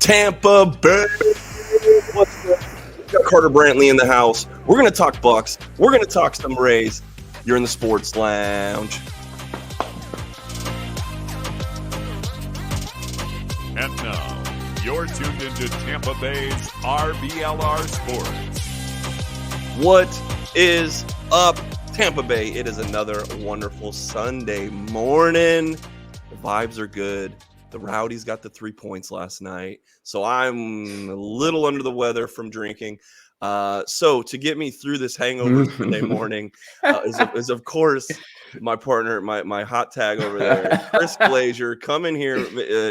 Tampa Bay. What's up? We got Carter Brantley in the house. We're going to talk Bucs. We're going to talk some Rays. You're in the Sports Lounge. And now, you're tuned into Tampa Bay's RBLR Sports. What is up, Tampa Bay? It is another wonderful Sunday morning. The vibes are good. The Rowdies got the 3 points last night, so I'm a little under the weather from drinking. So to get me through this hangover Sunday morning is of course my partner, my hot tag over there, Chris Glazier. Come in here.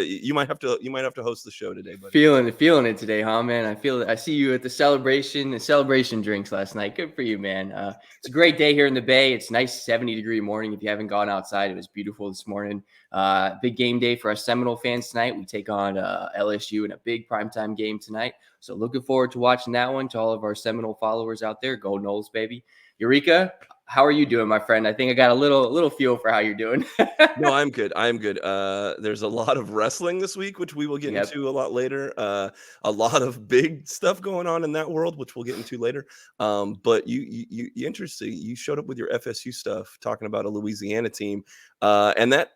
You might have to host the show today, buddy. Feeling it today, huh, man? I see you at the celebration drinks last night. Good for you, man. It's a great day here in the Bay. It's nice 70-degree morning. If you haven't gone outside, it was beautiful this morning. Big game day for us Seminole fans tonight. We take on LSU in a big primetime game tonight. So looking forward to watching that one. To all of our Seminole followers out there, go Noles, baby. Eureka, how are you doing, my friend? I think I got a little feel for how you're doing. No, I'm good. There's a lot of wrestling this week, which we will get into a lot later. A lot of big stuff going on in that world, which we'll get into later. But you interesting. You showed up with your FSU stuff, talking about a Louisiana team, and that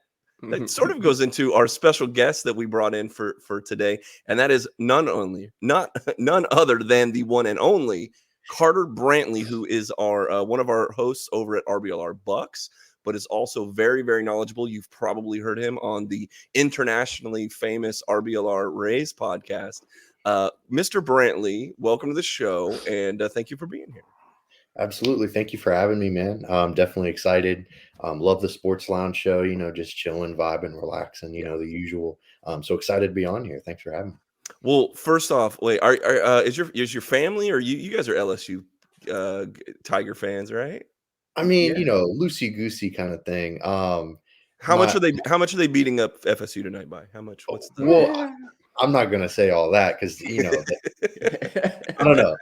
sort of goes into our special guest that we brought in for today, and that is none other than the one and only Carter Brantley, who is our one of our hosts over at RBLR Bucs, but is also very, very knowledgeable. You've probably heard him on the internationally famous RBLR Rays podcast. Mr. Brantley, welcome to the show, and thank you for being here. Absolutely. Thank you for having me, man. I'm definitely excited. Love the Sports Lounge show, just chilling, vibing, relaxing, the usual. So excited to be on here. Thanks for having me. Well, first off, wait, is your family, or you guys are LSU Tiger fans, right? I mean, loosey goosey kind of thing. How much are they beating up FSU tonight by? How much? What's the Well, I'm not gonna say all that because I don't know.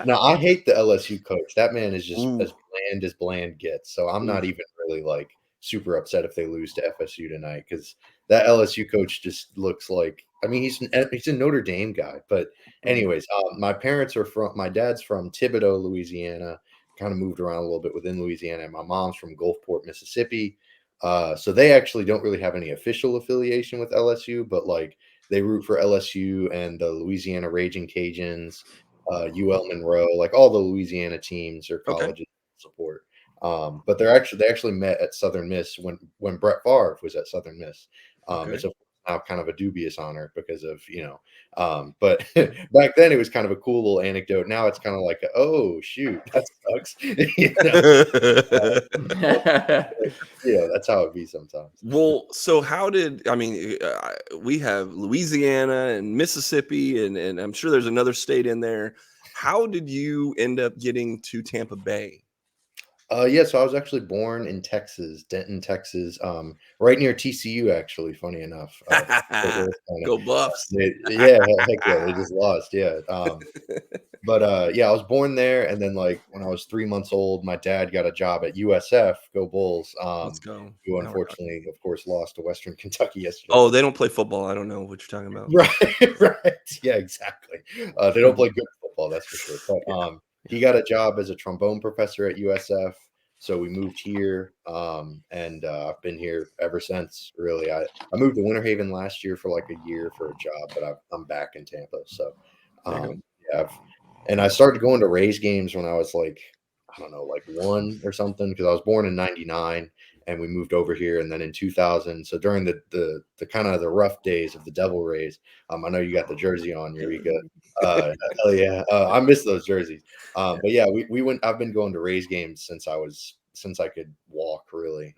No, I hate the LSU coach. That man is just as bland gets. So I'm not even really like super upset if they lose to FSU tonight, because that LSU coach just looks like, I mean, he's a Notre Dame guy. But anyways, my dad's from Thibodaux, Louisiana, kind of moved around a little bit within Louisiana. And my mom's from Gulfport, Mississippi. So they actually don't really have any official affiliation with LSU, but like they root for LSU and the Louisiana Raging Cajuns, UL Monroe, like all the Louisiana teams or colleges support. But they actually met at Southern Miss when Brett Favre was at Southern Miss. It's now kind of a dubious honor because of, but back then it was kind of a cool little anecdote. Now it's kind of like, oh shoot, that sucks. That's how it be sometimes. Well, so we have Louisiana and Mississippi, and I'm sure there's another state in there. How did you end up getting to Tampa Bay? So I was actually born in Texas, Denton, Texas, right near TCU, actually, funny enough. Go Buffs. Heck yeah, they just lost, But I was born there, and then like when I was 3 months old, my dad got a job at USF, go Bulls, Let's go. who unfortunately, of course, lost to Western Kentucky yesterday. Oh, they don't play football. I don't know what you're talking about. Right. Yeah, exactly. They don't play good football, that's for sure. But he got a job as a trombone professor at USF, so we moved here, and I've been here ever since. Really, I moved to Winter Haven last year for like a year for a job, but I'm back in Tampa. So, and I started going to Rays games when I was like, I don't know, like 1 or something, because I was born in '99 and we moved over here, and then in 2000. So during the kind of the rough days of the Devil Rays, I know you got the jersey on, Eureka. Hell yeah, I miss those jerseys. But yeah, we went. I've been going to Rays games since I could walk, really.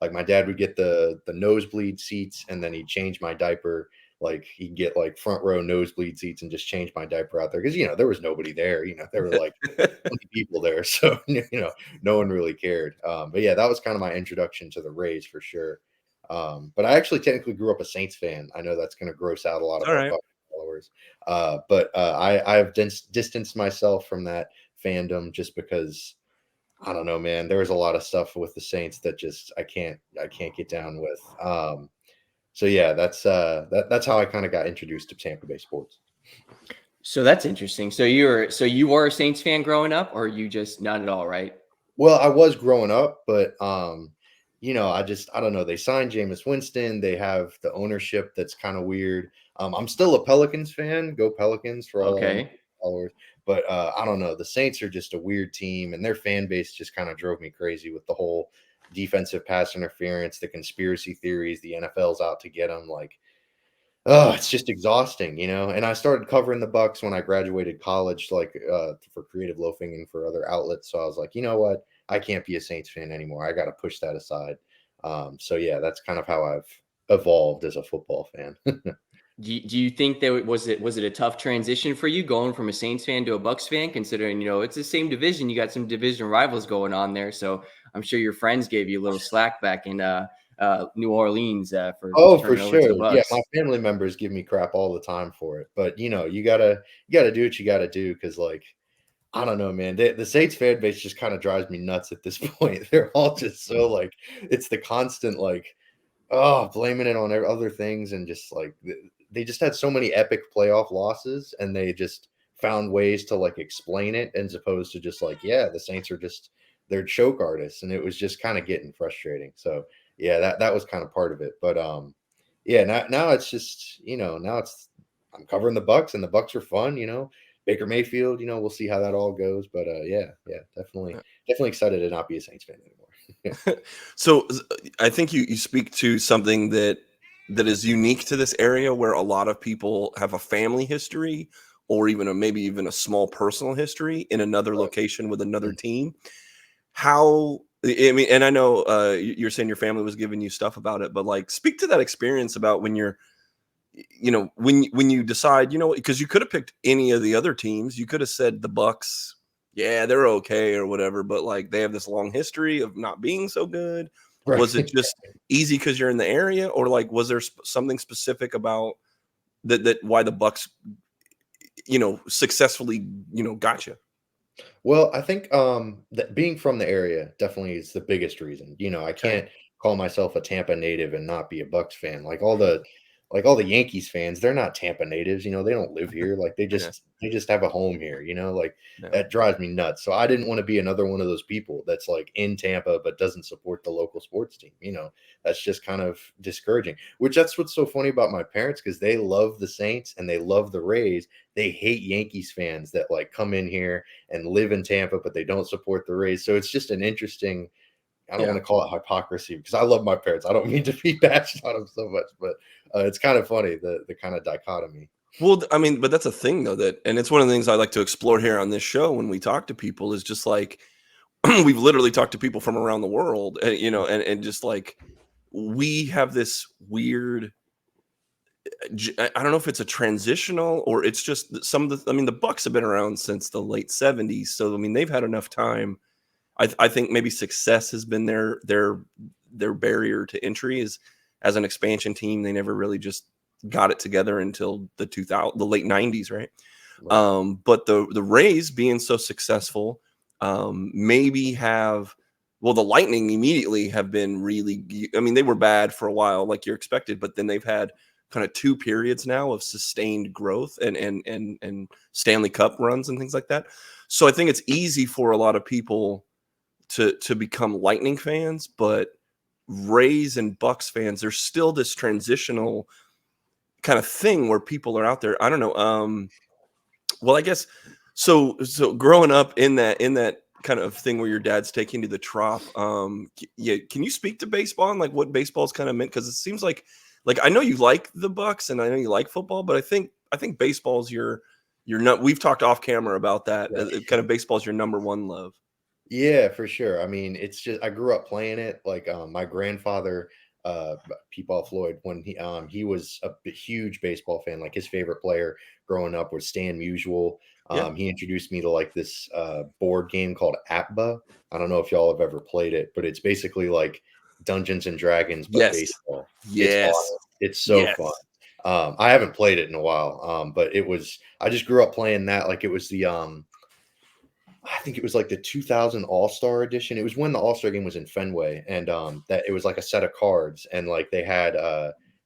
Like my dad would get the nosebleed seats, and then he'd change my diaper. Like he'd get like front row nosebleed seats and just change my diaper out there, because there was nobody there. There were like 20 people there, so no one really cared. But yeah, that was kind of my introduction to the Rays for sure. But I actually technically grew up a Saints fan. I know that's going to gross out a lot of our followers, but I've distanced myself from that fandom just because, I don't know, man. There was a lot of stuff with the Saints that just I can't get down with. So yeah, that's how I kind of got introduced to Tampa Bay sports. So that's interesting. So you were a Saints fan growing up, or you just not at all, right? Well, I was growing up, but I don't know. They signed Jameis Winston. They have the ownership that's kind of weird. I'm still a Pelicans fan. Go Pelicans for all our Okay. followers. But I don't know. The Saints are just a weird team, and their fan base just kind of drove me crazy with the whole defensive pass interference, the conspiracy theories, the NFL's out to get them. Like, oh, it's just exhausting, And I started covering the Bucs when I graduated college, like for creative loafing and for other outlets. So I was like, you know what? I can't be a Saints fan anymore. I got to push that aside. So yeah, that's kind of how I've evolved as a football fan. Do you think that was it a tough transition for you going from a Saints fan to a Bucks fan, considering it's the same division, you got some division rivals going on there, so I'm sure your friends gave you a little slack back in New Orleans for Oh, for turning over to sure. the Yeah, Bucks. my family members give me crap all the time for it, but you gotta do what you gotta do because like I don't know, man. The Saints fan base just kind of drives me nuts at this point. They're all just so like it's the constant like blaming it on other things and just like they just had so many epic playoff losses and they just found ways to like explain it as opposed to just like, yeah, the Saints are just they're choke artists and it was just kind of getting frustrating. So yeah, that was kind of part of it. But yeah, now it's just, now it's I'm covering the Bucks and the Bucks are fun, Baker Mayfield, we'll see how that all goes. But yeah, definitely excited to not be a Saints fan anymore. So I think you speak to something that is unique to this area where a lot of people have a family history or even maybe even a small personal history in another Right. location with another team. How I mean, and I know you're saying your family was giving you stuff about it, but like speak to that experience about when you're when you decide, because you could have picked any of the other teams. You could have said the Bucks, yeah, they're okay or whatever, but like they have this long history of not being so good. Was it Right. just easy because you're in the area, or like was there something specific about that why the Bucks, successfully, got you? Well, I think that being from the area definitely is the biggest reason. I Okay. can't call myself a Tampa native and not be a Bucks fan. Like all the Yankees fans, they're not Tampa natives, they don't live here. Like they Yeah. just they just have a home here, like Yeah. that drives me nuts. So I didn't want to be another one of those people that's like in Tampa but doesn't support the local sports team. That's just kind of discouraging. Which that's what's so funny about my parents because they love the Saints and they love the Rays. They hate Yankees fans that like come in here and live in Tampa, but they don't support the Rays. So it's just an interesting, I don't want Yeah. to call it hypocrisy because I love my parents. I don't mean to be bashed on them so much, but it's kind of funny, the kind of dichotomy. Well, I mean, but that's a thing though and it's one of the things I like to explore here on this show when we talk to people is just like we've literally talked to people from around the world, and just like we have this weird. I don't know if it's a transitional or it's just that some of the. I mean, the Bucks have been around since the late '70s, so I mean they've had enough time. I think maybe success has been their barrier to entry is as an expansion team. They never really just got it together until the late '90s, right? Right. But the Rays being so successful, maybe have the Lightning immediately have been really. I mean, they were bad for a while, like you're expected, but then they've had kind of two periods now of sustained growth and Stanley Cup runs and things like that. So I think it's easy for a lot of people to become Lightning fans, but Rays and Bucks fans, there's still this transitional kind of thing where people are out there. I don't know. Well, I guess so growing up in that kind of thing where your dad's taking you to the trop, yeah, can you speak to baseball and like what baseball's kind of meant? Because it seems like I know you like the Bucks and I know you like football, but I think baseball's your not. We've talked off camera about that. Kind of baseball's your number one love. Yeah, for sure. I mean, it's just I grew up playing it. Like my grandfather, uh, Peepaw Floyd, when he was a huge baseball fan. Like his favorite player growing up was Stan Musial. Yeah. He introduced me to like this board game called APBA. I don't know if y'all have ever played it, but it's basically like Dungeons and Dragons, but Yes. baseball. It's Yes. awesome. It's so Yes. fun. I haven't played it in a while, but I just grew up playing that. Like it was I think it was like the 2000 All-Star edition. It was when the All-Star game was in Fenway and that it was like a set of cards and like they had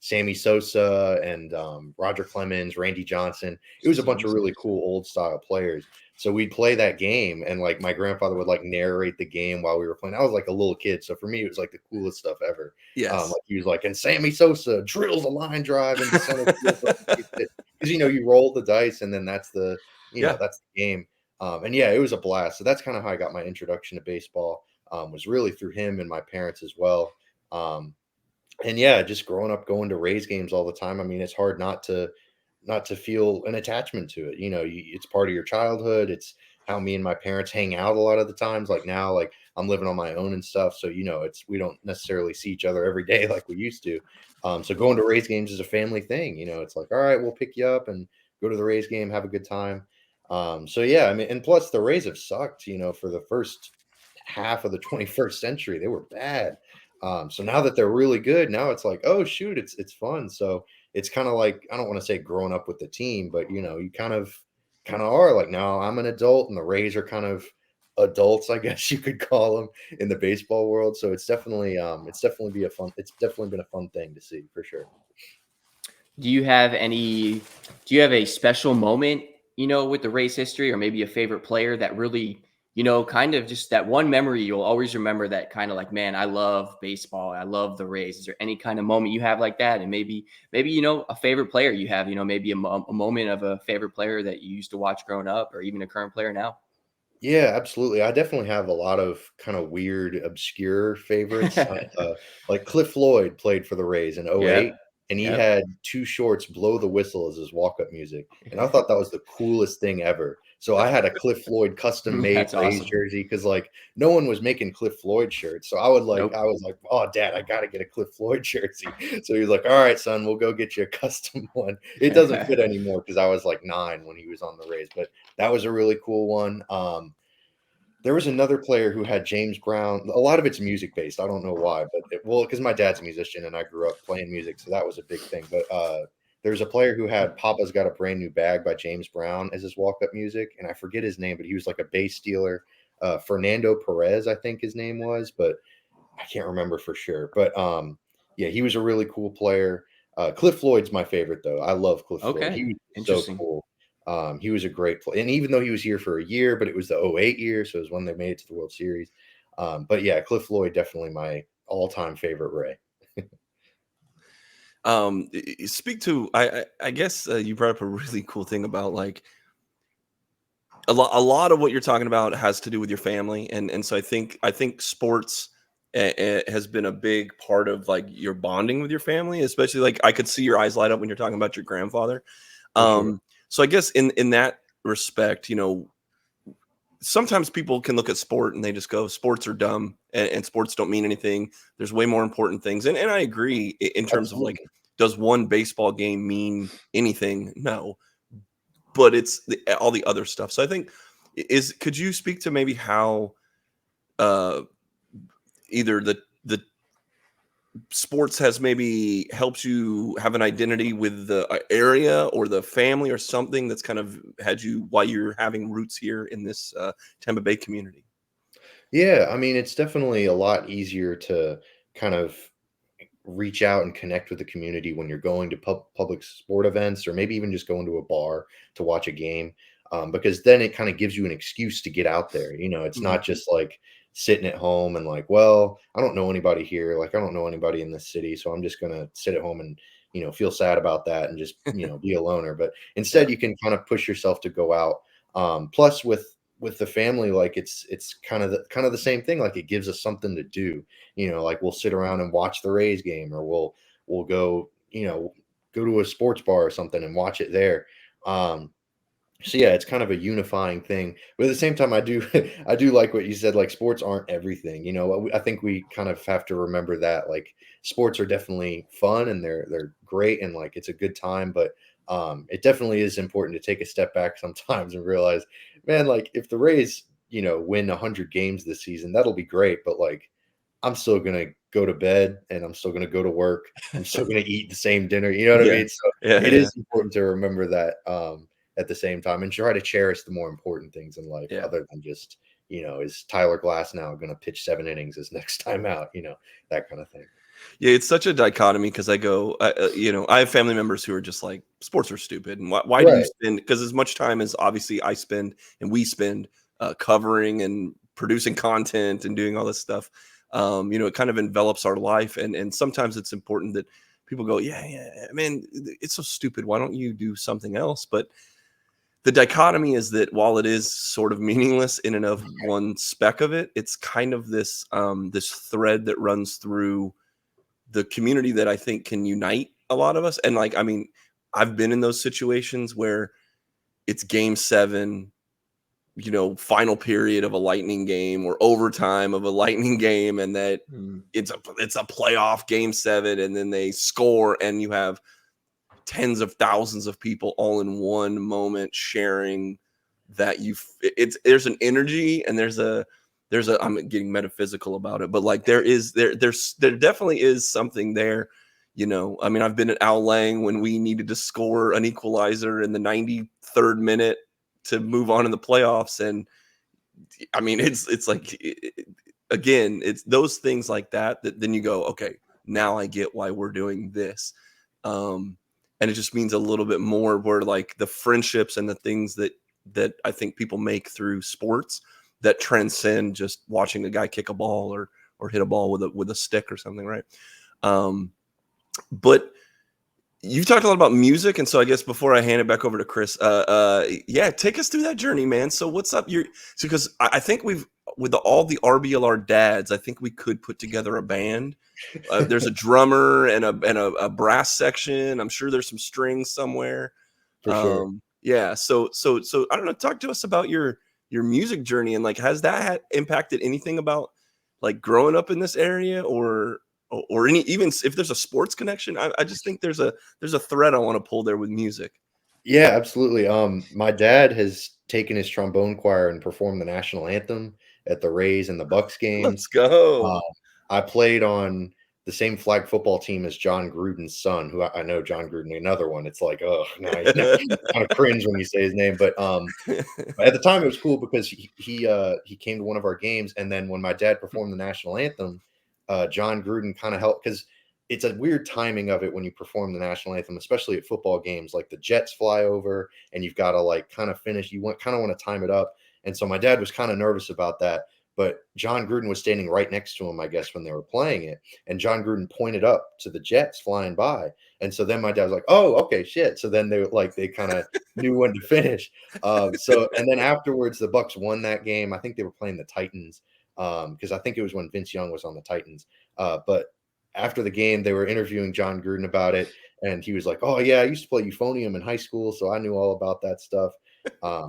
Sammy Sosa and Roger Clemens, Randy Johnson. It was a bunch of really cool old style players. So we'd play that game, and like my grandfather would like narrate the game while we were playing. I was like a little kid, so for me it was like the coolest stuff ever. Yes. Like he was like, and Sammy Sosa drills a line drive into center field because you roll the dice, and then that's the that's the game. And yeah, it was a blast. So that's kind of how I got my introduction to baseball. Was really through him and my parents as well. And yeah, just growing up going to Rays games all the time. I mean, it's hard not to feel an attachment to it. It's part of your childhood. It's how me and my parents hang out a lot of the times. Like now, like I'm living on my own and stuff. So, we don't necessarily see each other every day like we used to. So going to Rays games is a family thing. It's like, all right, we'll pick you up and go to the Rays game, have a good time. So yeah, I mean, and plus the Rays have sucked, for the first half of the 21st century. They were bad. So now that they're really good, now it's like, oh shoot, it's fun. So it's kind of like, I don't want to say growing up with the team, but you kind of are like, now I'm an adult and the Rays are kind of adults, I guess you could call them in the baseball world. So it's definitely been a fun thing to see for sure. Do you have a special moment, with the Rays history, or maybe a favorite player that really, kind of just that one memory you'll always remember, that kind of like, man, I love baseball, I love the Rays? Is there any kind of moment you have like that? And maybe, a favorite player you have, maybe a moment of a favorite player that you used to watch growing up, or even a current player now? Yeah, absolutely. I definitely have a lot of kind of weird, obscure favorites. Like Cliff Floyd played for the Rays in '08, Yep. and he Yep. had Two Shorts Blow the Whistle as his walk-up music. And I thought that was the coolest thing ever. So I had a Cliff Floyd custom-made That's Rays awesome. jersey because like no one was making Cliff Floyd shirts. So I Nope. was like, oh dad, I gotta get a Cliff Floyd jersey. So he was like, all right, son, we'll go get you a custom one. It doesn't fit anymore because I was like 9 when he was on the Rays, but that was a really cool one. There was another player who had James Brown. A lot of it's music based. I don't know why, but because my dad's a musician and I grew up playing music, so that was a big thing. But there's a player who had "Papa's Got a Brand New Bag" by James Brown as his walk-up music, and I forget his name, but he was like a bass stealer. Fernando Perez, I think his name was, but I can't remember for sure. But yeah, he was a really cool player. Cliff Floyd's my favorite though. I love Cliff Floyd. He Okay. was so Interesting. cool. He was a great player. And even though he was here for a year, but it was the '08 year, so it was when they made it to the World Series. But yeah, Cliff Floyd, definitely my all-time favorite Ray. Speak to, I guess you brought up a really cool thing about like a lot of what you're talking about has to do with your family, and so I think sports has been a big part of like your bonding with your family, especially like I could see your eyes light up when you're talking about your grandfather. For sure. So I guess in that respect, sometimes people can look at sport and they just go, sports are dumb, and sports don't mean anything. There's way more important things. And I agree in terms of like, Absolutely. does one baseball game mean anything? No, but it's all the other stuff. So I think could you speak to maybe how uh, either the sports has maybe helped you have an identity with the area or the family or something that's kind of had you while you're having roots here in this Tampa Bay community? Yeah, I mean, it's definitely a lot easier to kind of reach out and connect with the community when you're going to public sport events, or maybe even just going to a bar to watch a game, because then it kind of gives you an excuse to get out there. It's Mhm. not just like sitting at home and like, well, I don't know anybody here, like I don't know anybody in this city, so I'm just gonna sit at home and feel sad about that and just be a loner. But Yeah. instead you can kind of push yourself to go out. Plus with the family, like it's kind of the same thing. Like it gives us something to do. Like we'll sit around and watch the Rays game, or we'll go, go to a sports bar or something and watch it there. So yeah, it's kind of a unifying thing. But at the same time, I do I do like what you said. Like sports aren't everything. I think we kind of have to remember that. Like sports are definitely fun and they're great and like it's a good time. But it definitely is important to take a step back sometimes and realize, man, like if the Rays win 100 games this season, that'll be great. But like I'm still gonna go to bed and I'm still gonna go to work. I'm still gonna eat the same dinner. You know what I Yeah. mean? So Yeah. it Yeah. is important to remember that at the same time and try to cherish the more important things in life Yeah. other than just, is Tyler Glass now gonna pitch 7 innings his next time out, that kind of thing. Yeah, it's such a dichotomy because I go, I have family members who are just like, sports are stupid. And why do you Right. spend? Because as much time as obviously I spend and we spend covering and producing content and doing all this stuff, it kind of envelops our life. And sometimes it's important that people go, yeah, man, it's so stupid. Why don't you do something else? But the dichotomy is that while it is sort of meaningless in and of one speck of it, it's kind of this thread that runs through the community that I think can unite a lot of us. And like, I mean, I've been in those situations where it's game 7, final period of a Lightning game or overtime of a Lightning game, and that it's a playoff game 7, and then they score, and you have tens of thousands of people all in one moment sharing that there's an energy, and there's a I'm getting metaphysical about it, but like there definitely is something there. I mean, I've been at Al Lang when we needed to score an equalizer in the 93rd minute to move on in the playoffs. And I mean, it's like, again, it's those things like that then you go, okay, now I get why we're doing this. And it just means a little bit more where like the friendships and the things that I think people make through sports that transcend just watching a guy kick a ball or hit a ball with a stick or something, right? But you've talked a lot about music, and so I guess before I hand it back over to Chris, take us through that journey, man. So what's up? Because I think with all the RBLR dads, I think we could put together a band. There's a drummer and a brass section. I'm sure there's some strings somewhere. For sure. Yeah. So I don't know. Talk to us about your music journey, and like, has that impacted anything about like growing up in this area, or any, even if there's a sports connection? I just think there's a thread I want to pull there with music. Yeah, absolutely. My dad has taken his trombone choir and performed the national anthem at the Rays and the Bucs Let's games. go. Um, I played on the same flag football team as John Gruden's son, who I know John Gruden, another one. It's like, oh, no, kind of cringe when you say his name. But at the time, it was cool because he came to one of our games, and then when my dad performed the national anthem, John Gruden kind of helped, because it's a weird timing of it when you perform the national anthem, especially at football games. Like the Jets fly over, and you've got to like kind of finish. You want to time it up, and so my dad was kind of nervous about that. But John Gruden was standing right next to him, I guess, when they were playing it. And John Gruden pointed up to the Jets flying by. And so then my dad was like, oh, okay, shit. So then they kind of knew when to finish. And then afterwards, the Bucs won that game. I think they were playing the Titans, because I think it was when Vince Young was on the Titans. But after the game, they were interviewing John Gruden about it. And he was like, oh, yeah, I used to play euphonium in high school, so I knew all about that stuff.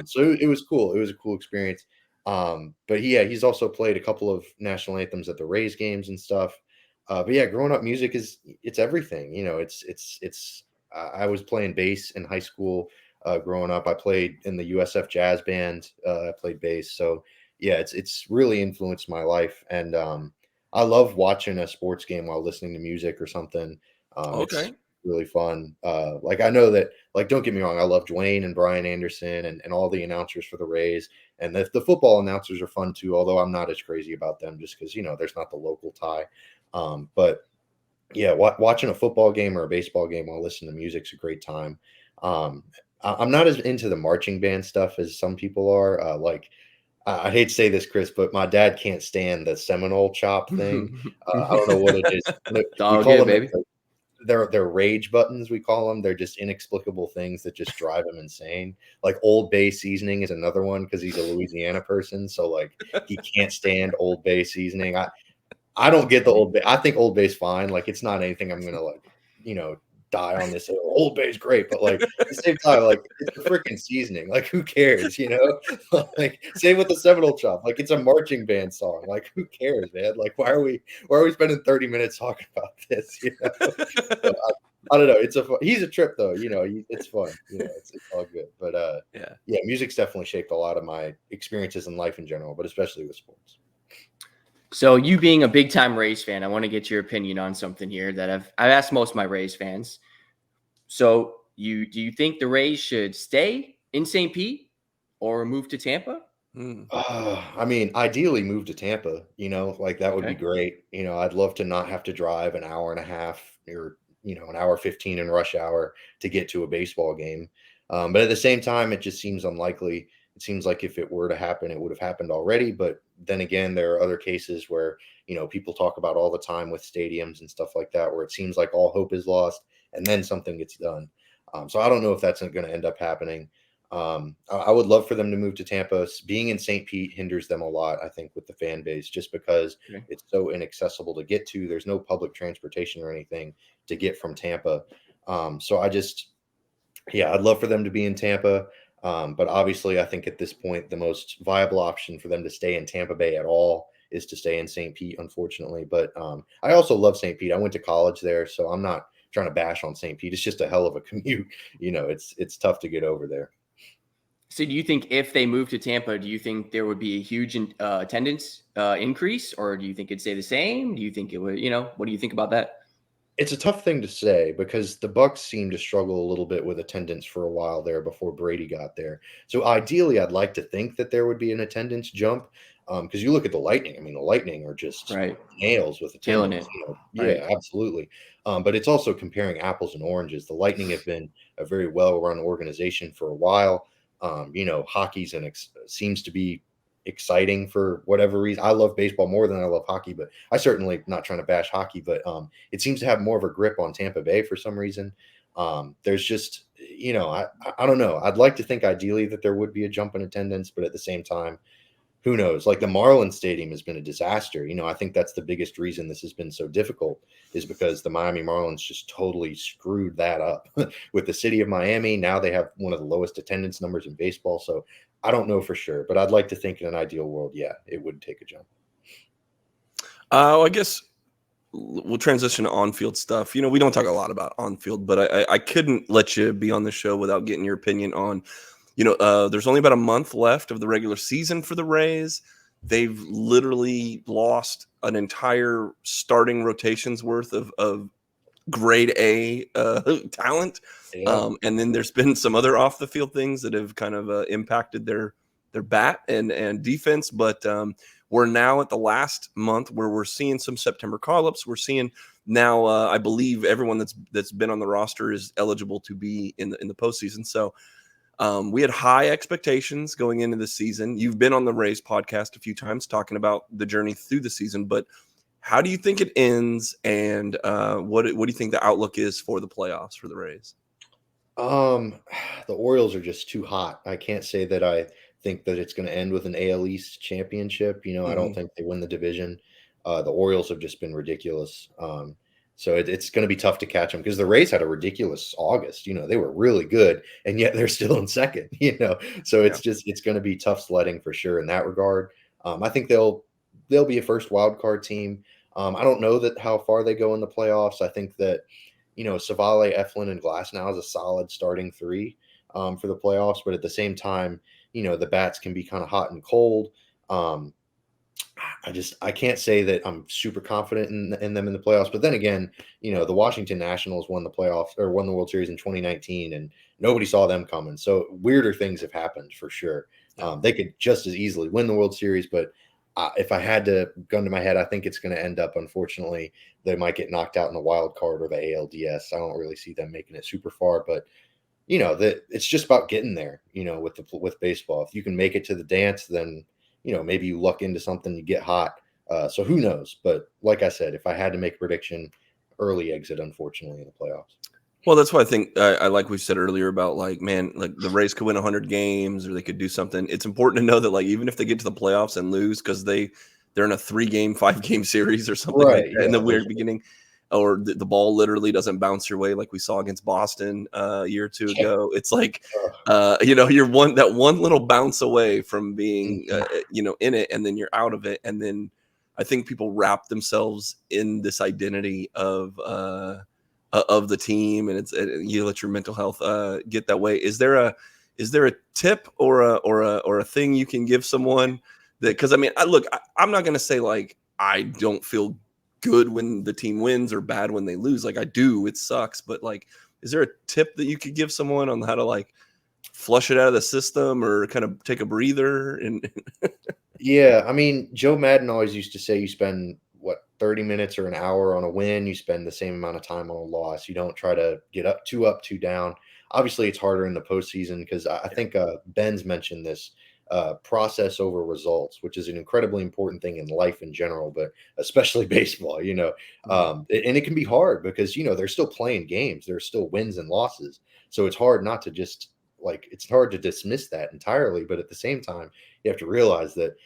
So it was cool. It was a cool experience. But yeah, he's also played a couple of national anthems at the Rays games and stuff. But yeah, growing up, music it's everything. I was playing bass in high school. Growing up, I played in the USF jazz band. I played bass. So yeah, it's really influenced my life. And I love watching a sports game while listening to music or something. Okay. It's really fun. Like I know that, like, don't get me wrong, I love Dwayne and Brian Anderson and all the announcers for the Rays. And the football announcers are fun too, although I'm not as crazy about them just because, there's not the local tie. But yeah, watching a football game or a baseball game while listening to music's a great time. I'm not as into the marching band stuff as some people are. I hate to say this, Chris, but my dad can't stand the Seminole chop thing. I don't know what it is. It's We all call good, them baby. they're rage buttons, we call them. They're just inexplicable things that just drive him insane. Like Old Bay seasoning is another one because he's a Louisiana person, so like he can't stand Old Bay seasoning. I don't get the Old Bay. I think Old Bay's fine. Like it's not anything I'm gonna die on this. Old Bay's great, but like at the same time, like it's a freaking seasoning. Like who cares, Like same with the Seminole chop. Like it's a marching band song. Like who cares, man? Like why are we spending 30 minutes talking about this? So I don't know. He's a trip though. It's fun. It's all good. But yeah, music's definitely shaped a lot of my experiences in life in general, but especially with sports. So you being a big time Rays fan, I want to get your opinion on something here that I've asked most of my Rays fans. So do you think the Rays should stay in St. Pete or move to Tampa? I mean, ideally move to Tampa, like that would be Okay. great. I'd love to not have to drive an hour and a half or, an hour 15 in rush hour to get to a baseball game. But at the same time, it just seems unlikely. It seems like if it were to happen, it would have happened already. But then again, there are other cases where, people talk about all the time with stadiums and stuff like that, where it seems like all hope is lost and then something gets done. So I don't know if that's going to end up happening. I would love for them to move to Tampa. Being in St. Pete hinders them a lot, I think, with the fan base, just because Okay. it's so inaccessible to get to. There's no public transportation or anything to get from Tampa. So yeah, I'd love for them to be in Tampa. But obviously, I think at this point, the most viable option for them to stay in Tampa Bay at all is to stay in St. Pete, unfortunately. But I also love St. Pete. I went to college there, so I'm not trying to bash on St. Pete. It's just a hell of a commute. It's tough to get over there. So do you think if they move to Tampa, do you think there would be a huge attendance increase, or do you think it'd stay the same? Do you think it would, what do you think about that? It's a tough thing to say because the Bucs seemed to struggle a little bit with attendance for a while there before Brady got there. So ideally, I'd like to think that there would be an attendance jump because you look at the Lightning. I mean, the Lightning are just Right. nails with Killing attendance. it. Right. Yeah, absolutely. But it's also comparing apples and oranges. The Lightning have been a very well-run organization for a while. Hockey's seems to be exciting for whatever reason. I love baseball more than I love hockey, but I certainly not trying to bash hockey, but it seems to have more of a grip on Tampa Bay for some reason. There's just, I don't know. I'd like to think ideally that there would be a jump in attendance, but at the same time, who knows? Like the Marlins Stadium has been a disaster. I think that's the biggest reason this has been so difficult is because the Miami Marlins just totally screwed that up with the city of Miami. Now they have one of the lowest attendance numbers in baseball. So I don't know for sure, but I'd like to think in an ideal world, yeah, it would take a jump. I guess we'll transition to on-field stuff. We don't talk a lot about on-field, but I couldn't let you be on the show without getting your opinion on, there's only about a month left of the regular season for the Rays. They've literally lost an entire starting rotation's worth of grade A talent. Yeah. And then there's been some other off the field things that have kind of impacted their bat and defense. But we're now at the last month where we're seeing some September call-ups. We're seeing now, I believe everyone that's been on the roster is eligible to be in the postseason. So we had high expectations going into the season. You've been on the Rays podcast a few times talking about the journey through the season, but how do you think it ends, and what do you think the outlook is for the playoffs for the Rays? The Orioles are just too hot. I can't say that I think that it's going to end with an AL East championship. I don't think they win the division. The Orioles have just been ridiculous. So it's going to be tough to catch them because the Rays had a ridiculous August. They were really good, and yet they're still in second. So it's going to be tough sledding for sure in that regard. I think they'll be a first wild card team. I don't know that how far they go in the playoffs. I think that Savale, Eflin, and Glasnow is a solid starting three for the playoffs. But at the same time, the bats can be kind of hot and cold. I can't say that I'm super confident in them in the playoffs. But then again, the Washington Nationals won the playoffs or won the World Series in 2019, and nobody saw them coming. So weirder things have happened for sure. They could just as easily win the World Series, but if I had to gun to my head, I think it's going to end up, unfortunately, they might get knocked out in the wild card or the ALDS. I don't really see them making it super far, but it's just about getting there. With baseball, if you can make it to the dance, then maybe you luck into something, you get hot. So who knows? But like I said, if I had to make a prediction, early exit, unfortunately, in the playoffs. Well, that's why I think I like we said earlier about like the Rays could win 100 games or they could do something. It's important to know that like even if they get to the playoffs and lose because they're in a 3-game, 5-game series or something like that in the weird beginning, or the ball literally doesn't bounce your way like we saw against Boston a year or two ago. It's like you're that one little bounce away from being in it, and then you're out of it, and then I think people wrap themselves in this identity of the team, and you let your mental health get that way. Is there a tip or a thing you can give someone that, because I mean, I'm not going to say like I don't feel good when the team wins or bad when they lose. Like I do, it sucks. But like, is there a tip that you could give someone on how to like flush it out of the system or kind of take a breather? And Yeah, I mean, Joe Madden always used to say you spend what 30 minutes or an hour on a win, you spend the same amount of time on a loss. You don't try to get up, two down. Obviously, it's harder in the postseason because I think Ben's mentioned this process over results, which is an incredibly important thing in life in general, but especially baseball. And it can be hard because they're still playing games, there's still wins and losses, so it's hard not to just it's hard to dismiss that entirely. But at the same time, you have to realize that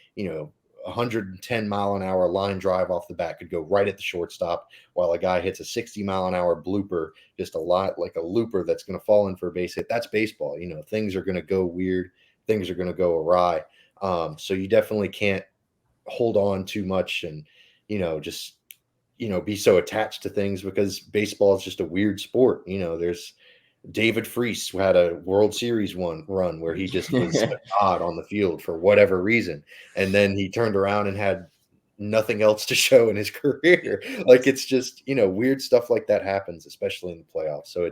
110-mile-an-hour line drive off the bat could go right at the shortstop, while a guy hits a 60-mile-an-hour blooper, just a lot like a looper that's going to fall in for a base hit. That's baseball. Things are going to go weird. Things are going to go awry. So you definitely can't hold on too much and, just, be so attached to things, because baseball is just a weird sport. There's David Freese, who had a World Series run where he just was a god on the field for whatever reason. And then he turned around and had nothing else to show in his career. It's just, weird stuff like that happens, especially in the playoffs. So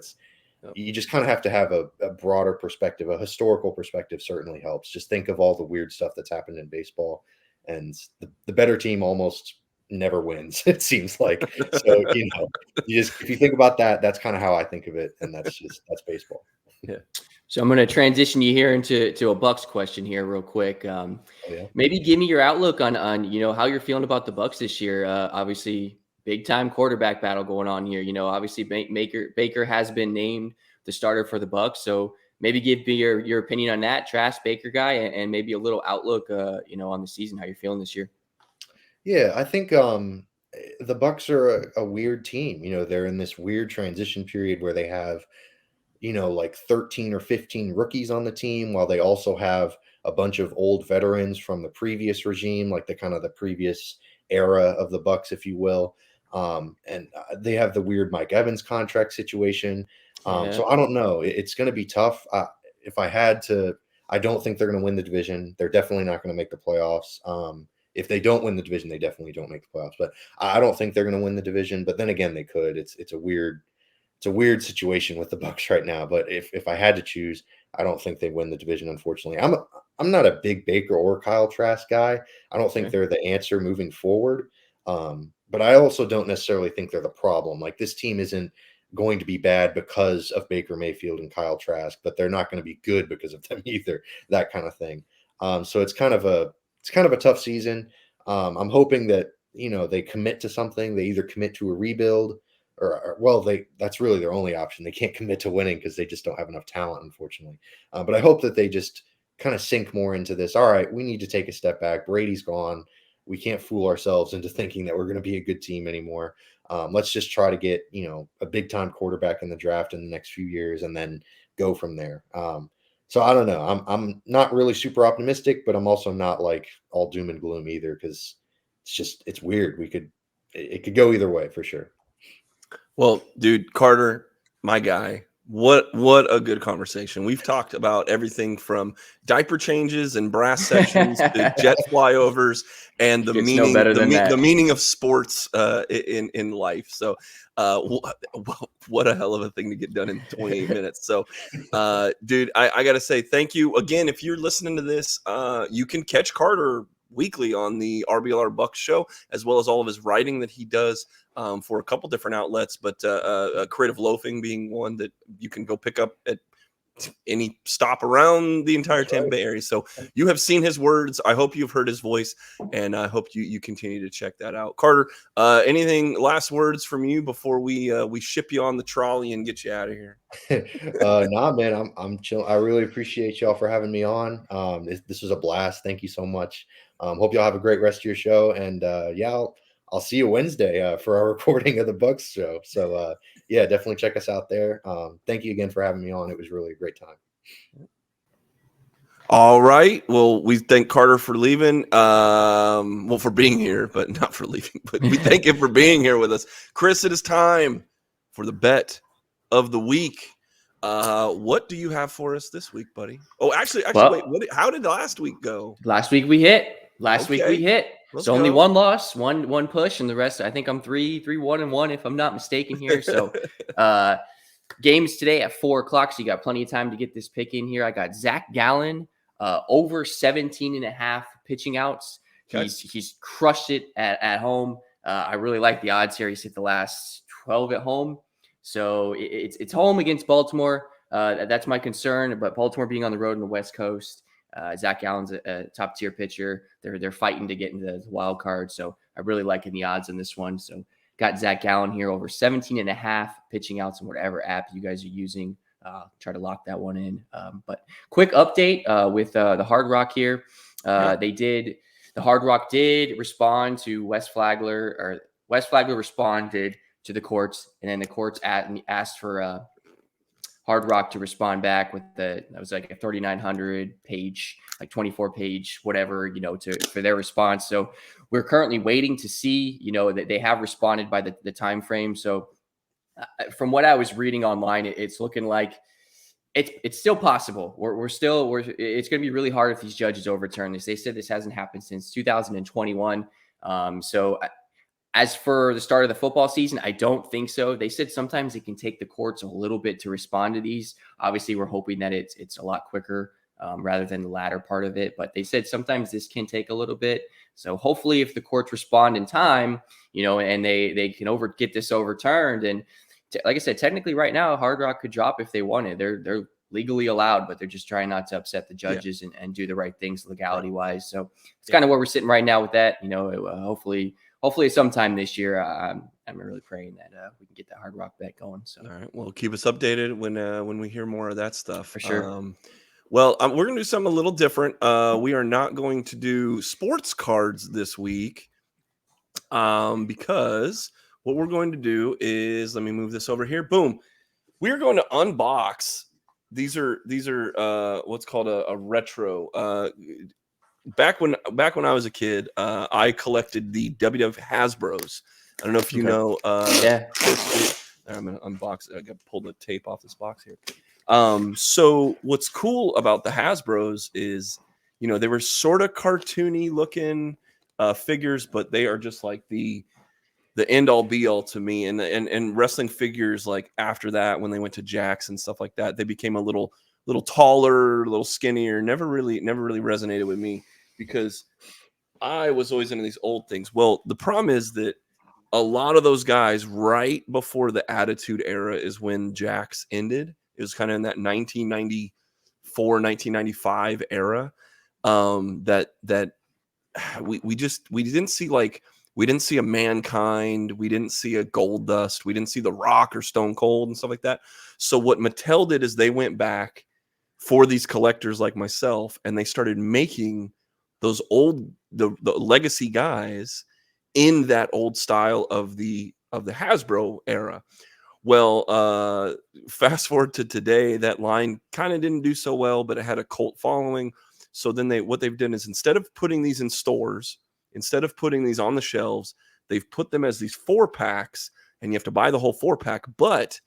you just kind of have to have a broader perspective. A historical perspective certainly helps. Just think of all the weird stuff that's happened in baseball, and the better team almost never wins, it seems like. So if you think about that, that's kind of how I think of it, and that's baseball. Yeah. So I'm going to transition you here into a Bucs question here real quick. Maybe give me your outlook on how you're feeling about the Bucs this year. Obviously, big time quarterback battle going on here. Obviously Baker has been named the starter for the Bucs. So maybe give me your opinion on that, Trask Baker guy, and maybe a little outlook, on the season, how you're feeling this year. Yeah, I think the Bucs are a weird team. They're in this weird transition period where they have, like 13 or 15 rookies on the team, while they also have a bunch of old veterans from the previous regime, like the previous era of the Bucs, if you will. And they have the weird Mike Evans contract situation. So I don't know. It's going to be tough. If I had to, I don't think they're going to win the division. They're definitely not going to make the playoffs. If they don't win the division, they definitely don't make the playoffs. But I don't think they're going to win the division. But then again, they could. It's a weird situation with the Bucs right now. But if I had to choose, I don't think they win the division. Unfortunately, I'm not a big Baker or Kyle Trask guy. I don't think they're the answer moving forward. But I also don't necessarily think they're the problem. Like, this team isn't going to be bad because of Baker Mayfield and Kyle Trask, but they're not going to be good because of them either. That kind of thing. So it's kind of a tough season. I'm hoping that they commit to something. They either commit to a rebuild, that's really their only option. They can't commit to winning because they just don't have enough talent, unfortunately. But I hope that they just kind of sink more into this. All right, we need to take a step back. Brady's gone. We can't fool ourselves into thinking that we're going to be a good team anymore. Let's just try to get, a big time quarterback in the draft in the next few years and then go from there. So I don't know. I'm not really super optimistic, but I'm also not like all doom and gloom either, because it's weird. It could go either way for sure. Well, dude, Carter, my guy, what a good conversation. We've talked about everything from diaper changes and brass sections to jet flyovers and the meaning of sports in life. So what a hell of a thing to get done in 28 minutes. So dude, I gotta say thank you again. If you're listening to this, you can catch Carter weekly on the RBLR Bucs show, as well as all of his writing that he does for a couple different outlets, but Creative Loafing being one that you can go pick up at any stop around the entire Tampa Bay area. So you have seen his words. I hope you've heard his voice, and I hope you continue to check that out. Carter, anything last words from you before we ship you on the trolley and get you out of here? Nah, man, I'm chill. I really appreciate y'all for having me on. This was a blast. Thank you so much. Hope y'all have a great rest of your show, and I'll see you Wednesday for our recording of the Bucs show. So definitely check us out there. Thank you again for having me on. It was really a great time. All right. Well, we thank Carter for leaving. For being here, but not for leaving. But we thank him for being here with us. Chris, it is time for the bet of the week. What do you have for us this week, buddy? Oh, actually, wait. How did last week go? Last week we hit. Let's only go. One loss, one push, and the rest. I think I'm 3-1-1 if I'm not mistaken here. So, games today at 4:00, so you got plenty of time to get this pick in here. I got Zach Gallen over 17.5 pitching outs. Okay. He's crushed it at home. I really like the odds here. He's hit the last 12 at home, so it's home against Baltimore. That's my concern. But Baltimore being on the road in the West Coast, Zach Gallen's a top tier pitcher. They're fighting to get into the wild card, so I really like the odds on this one. So got Zach Gallen here over 17.5 pitching outs in whatever app you guys are using. Try to lock that one in. But quick update with the Hard Rock here. The Hard Rock did respond to Wes Flagler, or Wes Flagler responded to the courts, and then the courts asked for Hard Rock to respond back with that was like a 3,900 page, like 24 page, whatever, for their response. So we're currently waiting to see, that they have responded by the time frame. So from what I was reading online, it's looking like it's still possible. It's going to be really hard if these judges overturn this. They said this hasn't happened since 2021. So as for the start of the football season, I don't think so. They said sometimes it can take the courts a little bit to respond to these. Obviously, we're hoping that it's a lot quicker rather than the latter part of it. But they said sometimes this can take a little bit. So hopefully if the courts respond in time, and they can get this overturned. And like I said, technically right now, Hard Rock could drop if they wanted. They're legally allowed, but they're just trying not to upset the judges and do the right things legality wise. So it's kind of where we're sitting right now with that. Hopefully sometime this year, I'm really praying that we can get that Hard Rock bet going. So all right, well, keep us updated when we hear more of that stuff. For sure. We're going to do something a little different. We are not going to do sports cards this week because what we're going to do is, let me move this over here. Boom. We're going to unbox. These are what's called a retro. Back when I was a kid, I collected the WWF Hasbros. I don't know if you know. Yeah. I'm gonna unbox it. I got to pull the tape off this box here. So what's cool about the Hasbros is, they were sort of cartoony looking figures, but they are just like the end all be all to me. And wrestling figures, like after that, when they went to Jax and stuff like that, they became a little taller, a little skinnier. Never really resonated with me because I was always into these old things. Well, the problem is that a lot of those guys right before the Attitude Era is when Jax ended. It was kind of in that 1994, 1995 era that we didn't see, like, we didn't see a Mankind, we didn't see a Goldust, we didn't see The Rock or Stone Cold and stuff like that. So what Mattel did is they went back for these collectors like myself, and they started making those the legacy guys in that old style of the Hasbro era. Well, fast forward to today, that line kind of didn't do so well, but it had a cult following. So then what they've done is, instead of putting these in stores, instead of putting these on the shelves, they've put them as these 4-packs, and you have to buy the whole 4-pack. But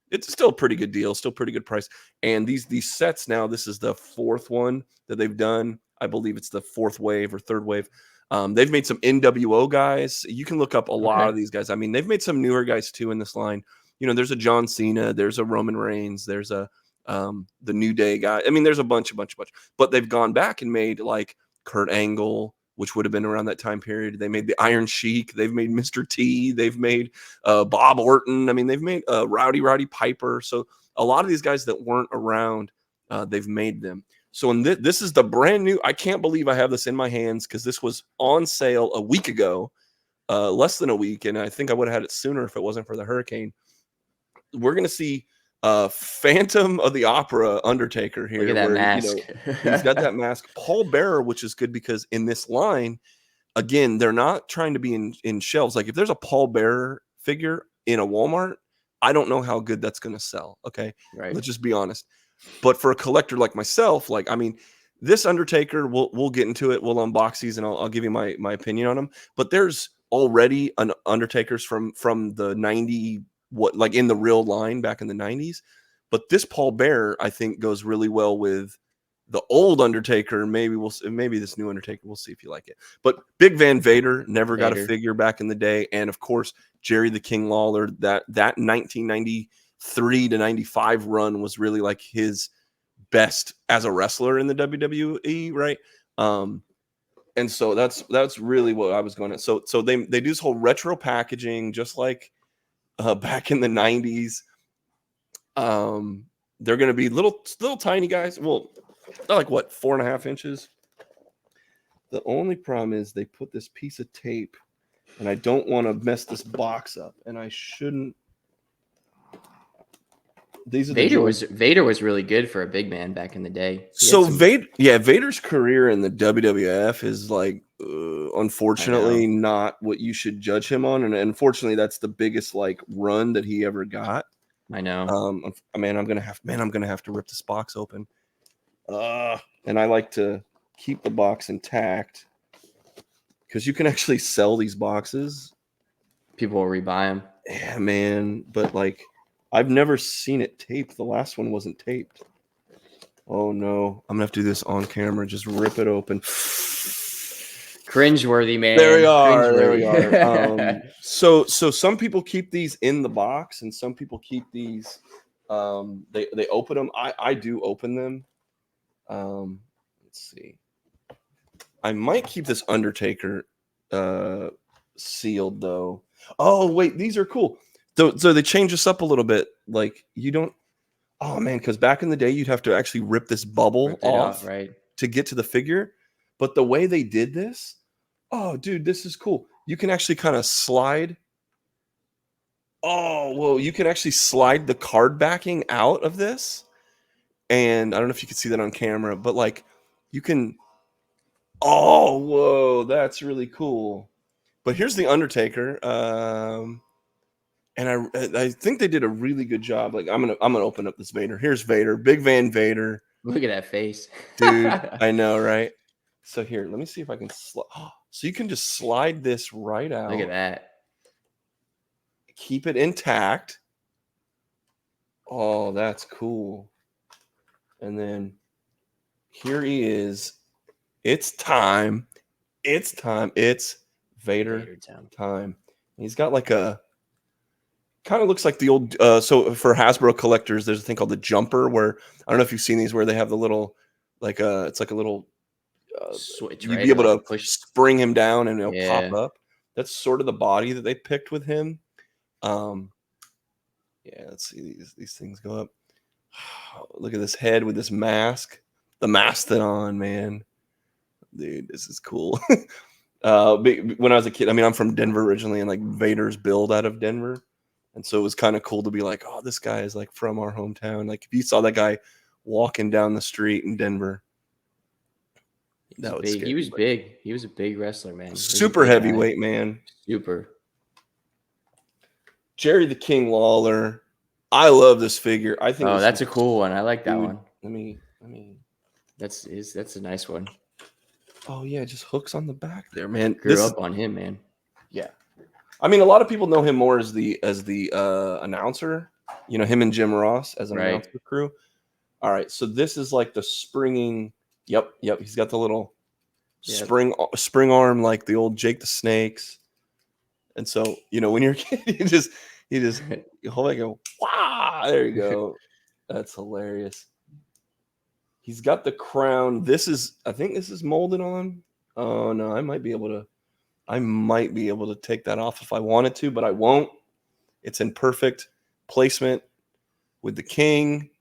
it's still a pretty good deal, still pretty good price. And these sets now, this is the 4th one that they've done. I believe it's the 4th wave or 3rd wave. They've made some NWO guys. You can look up a lot of these guys. I mean, they've made some newer guys too in this line. There's a John Cena, there's a Roman Reigns, there's a the New Day guy. I mean, there's a bunch. But they've gone back and made like Kurt Angle, which would have been around that time period. They made the Iron Sheik. They've made Mr. T. They've made Bob Orton. I mean, they've made Rowdy Piper. So a lot of these guys that weren't around, they've made them. So this is the brand new. I can't believe I have this in my hands because this was on sale a week ago, less than a week, and I think I would have had it sooner if it wasn't for the hurricane. We're gonna see Phantom of the Opera Undertaker here. Look at that mask. He's got that mask. Paul Bearer, which is good because in this line, again, they're not trying to be in shelves. Like if there's a Paul Bearer figure in a Walmart, I don't know how good that's gonna sell. Okay, right. Let's just be honest. But for a collector like myself, like, I mean, this Undertaker, we'll get into it. We'll unbox these and I'll give you my opinion on them. But there's already an Undertakers from the 90, like in the real line back in the 90s. But this Paul Bearer, I think, goes really well with the old Undertaker. Maybe this new Undertaker. We'll see if you like it. But Big Van Vader never got a figure back in the day. And of course, Jerry the King Lawler, that 1990 93 to 95 run was really like his best as a wrestler in the WWE, right? And so that's really what I was going to. So they do this whole retro packaging, just like back in the 90s. They're going to be little tiny guys. Well, they're like what, 4.5 inches. The only problem is they put this piece of tape, and I don't want to mess this box up, and I shouldn't. These are Vader was really good for a big man back in the day. So Vader's career in the WWF is like unfortunately not what you should judge him on, and unfortunately that's the biggest like run that he ever got. I know. I'm gonna have to rip this box open. And I like to keep the box intact because you can actually sell these boxes. People will rebuy them. Yeah, man. But like, I've never seen it taped. The last one wasn't taped. Oh no, I'm gonna have to do this on camera. Just rip it open. Cringeworthy, man. There we are. There we are. So some people keep these in the box, and some people keep these. They open them. I do open them. Let's see. I might keep this Undertaker sealed though. Oh wait, these are cool. So they change this up a little bit. Like you don't. Oh man, because back in the day you'd have to actually rip this bubble off right, to get to the figure. But the way they did this, oh dude, this is cool. You can actually kind of slide. Oh whoa, you can actually slide the card backing out of this. And I don't know if you can see that on camera, but like you can. Oh, whoa, that's really cool. But here's the Undertaker, and I think they did a really good job. Like I'm gonna open up this Vader. Here's Vader, Big Van Vader. Look at that face, dude. I know, right? So here, let me see if I can. So you can just slide this right out. Look at that. Keep it intact. Oh, that's cool. And then here he is. It's time. It's time. It's Vader time. He's got like a kind of looks like the old. So for Hasbro collectors, there's a thing called the jumper where I don't know if you've seen these where they have the little like it's like a little switch. You'd be able to push, spring him down, and it'll pop up. That's sort of the body that they picked with him. Yeah, let's see these things go up. Look at this head with this mask. The mastodon, man. Dude, this is cool. When I was a kid, I mean, I'm from Denver originally, and like Vader's build out of Denver. And so it was kind of cool to be like, oh, this guy is like from our hometown. Like if you saw that guy walking down the street in Denver, that was big. He was big. He was a big wrestler, man. Super heavyweight, man. Super. Jerry the King Lawler. I love this figure. I think. Oh, that's a cool one. I like that one. Let me. That's a nice one. Oh yeah, just hooks on the back there, man. Grew up on him, man. Yeah. I mean, a lot of people know him more as the announcer. You know, him and Jim Ross as an announcer crew. All right, so this is like the springing. Yep. He's got the little spring arm like the old Jake the Snakes. And so, you know, when you're a kid, you hold it and go, wow, there you go. That's hilarious. He's got the crown. I think this is molded on. Oh no, I might be able to take that off if I wanted to, but I won't. It's in perfect placement with the king.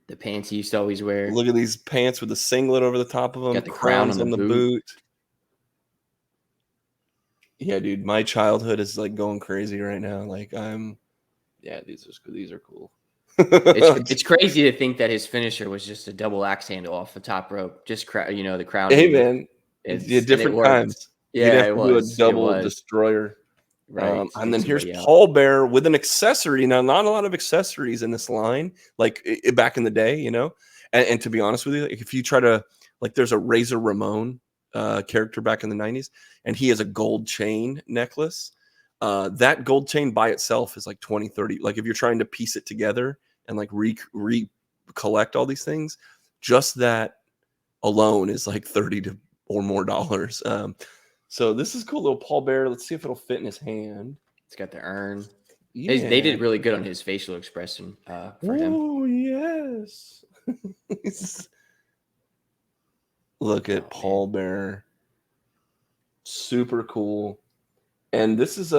The pants he used to always wear. Look at these pants with the singlet over the top of them. Got the crown on the boot. Yeah, dude, my childhood is like going crazy right now. Like these are cool. It's crazy to think that his finisher was just a double axe handle off the top rope. Just the crown. Hey man, different times. Yeah, it was a double destroyer. Right. And then here's Paul Bear with an accessory. Now, not a lot of accessories in this line, like back in the day, you know. And to be honest with you, if you try to there's a Razor Ramon character back in the 90s, and he has a gold chain necklace. That gold chain by itself is like 20, 30. Like if you're trying to piece it together and like recollect all these things, just that alone is like $30 or more. So this is cool, little Paul Bear. Let's see if it'll fit in his hand. It's got the urn. They did really good on his facial expression for him. Oh, yes. Look at Paul Bearer. Super cool. And this is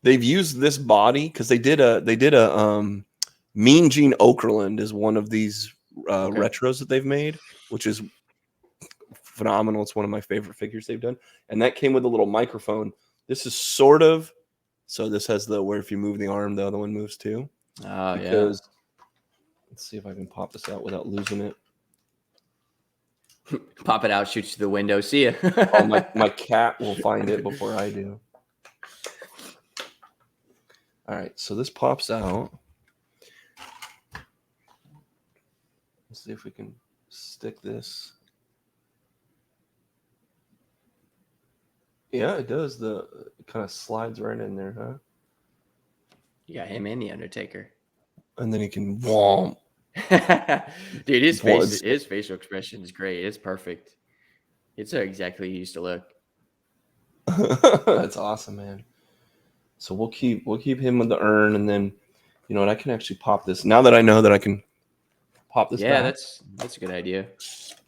they've used this body because they did a Mean Gene Okerlund is one of these retros that they've made, which is phenomenal. It's one of my favorite figures they've done. And that came with a little microphone. This is sort of, so this has the where if you move the arm, the other one moves too. Because let's see if I can pop this out without losing it. Pop it out, shoot you the window. See ya. Oh, my cat will find it before I do. All right, so this pops out. Let's see if we can stick this. Yeah, it does. It kind of slides right in there, huh? You got him and the Undertaker. And then he can womp. Dude, his facial expression is great. It's perfect. It's exactly how he used to look. That's awesome, man. So we'll keep him with the urn, and then you know what? I can actually pop this now that I know that I can pop this. Yeah, back. that's a good idea.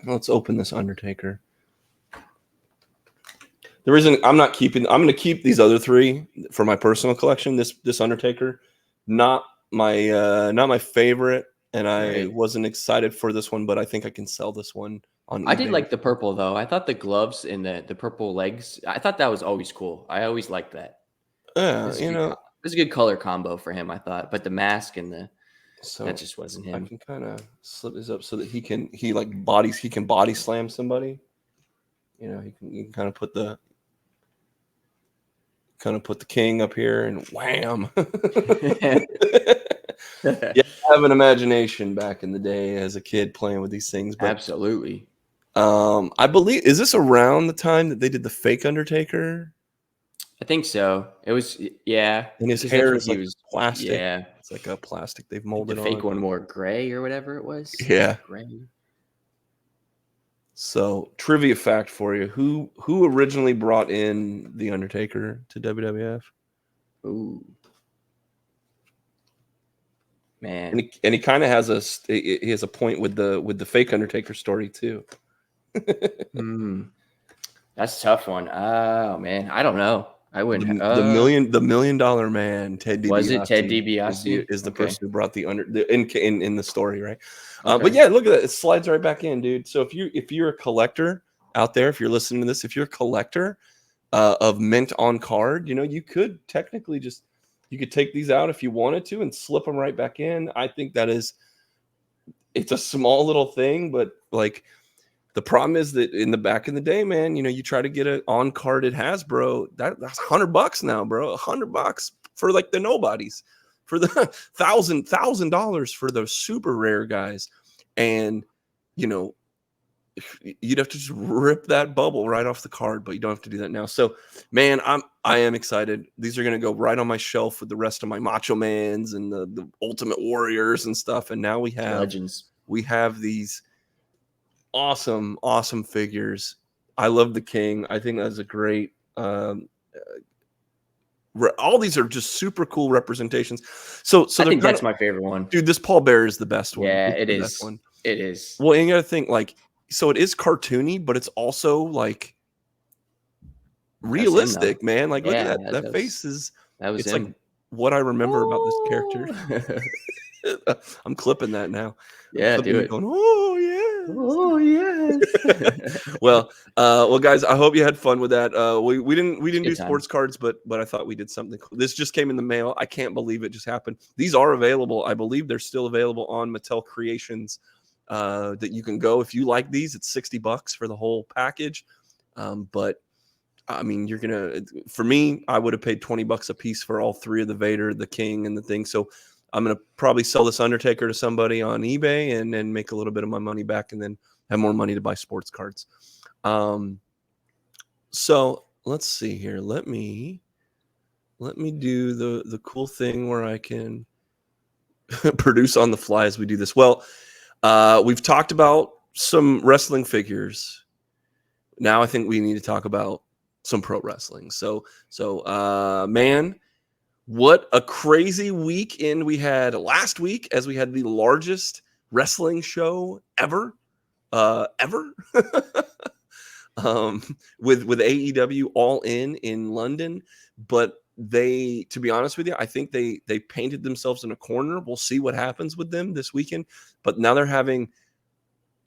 Let's open this Undertaker. The reason I'm going to keep these other three for my personal collection. This Undertaker, not my favorite. And I wasn't excited for this one, but I think I can sell this one on eBay. I did like the purple, though. I thought the gloves and the purple legs, I thought that was always cool. I always liked that. Yeah, it was a good color combo for him, I thought. But the mask and that just wasn't him. I can kind of slip this up so that he can body slam somebody. You know, you can kind of put the king up here and wham. Yeah, I have an imagination back in the day as a kid playing with these things. But, absolutely. I believe, is this around the time that they did the fake Undertaker? I think so. It was, yeah. And his hair is like plastic. Yeah. It's like a plastic they've molded the fake one more gray or whatever it was. Yeah. Gray. So, trivia fact for you. Who originally brought in the Undertaker to WWF? Ooh. Man. And he kind of has a point with the fake Undertaker story too. That's a tough one. Oh man, I don't know. I wouldn't. The $1 million man, Ted DiBiase. Was it Ted DiBiase? Is the person who brought the in the story, right? But yeah, look at that. It slides right back in, dude. So if you're a collector out there, if you're listening to this, if you're a collector of mint on card, you know, you could technically you could take these out if you wanted to and slip them right back in. I think it's a small little thing, but like the problem is that in the back in the day, man, you know, you try to get an on carded Hasbro, that's $100 now, bro. $100 for like the nobodies, for the $1,000 for the super rare guys. And, you know, you'd have to just rip that bubble right off the card, but you don't have to do that now. So, man, I am excited. These are going to go right on my shelf with the rest of my Macho Mans and the Ultimate Warriors and stuff. And now we have legends. We have these awesome figures. I love the King. I think that's a great. All these are just super cool representations. So I think that's my favorite one, dude. This Paul Bearer is the best one. Yeah, it is. It is. Well, and you got to think like. So it is cartoony, but it's also like realistic, man. Like, look at that. That face is. It's like what I remember about this character. I'm clipping that now. Yeah, do it. Going, oh yeah. Oh yes. Well, guys, I hope you had fun with that. We didn't do sports cards, but I thought we did something cool. This just came in the mail. I can't believe it just happened. These are available. I believe they're still available on Mattel Creations. That you can go if you like these. It's $60 for the whole package. But I mean, for me, I would have paid $20 a piece for all three of the Vader, the King, and the thing. So I'm gonna probably sell this Undertaker to somebody on eBay and then make a little bit of my money back, and then have more money to buy sports cards. So let's see here. Let me do the cool thing where I can produce on the fly as we do this. Well. We've talked about some wrestling figures. Now I think we need to talk about some pro wrestling. So, man, What a crazy weekend we had last week, as we had the largest wrestling show ever, ever. With AEW All in London, but to be honest with you, I think they painted themselves in a corner. We'll see what happens with them this weekend, but now they're having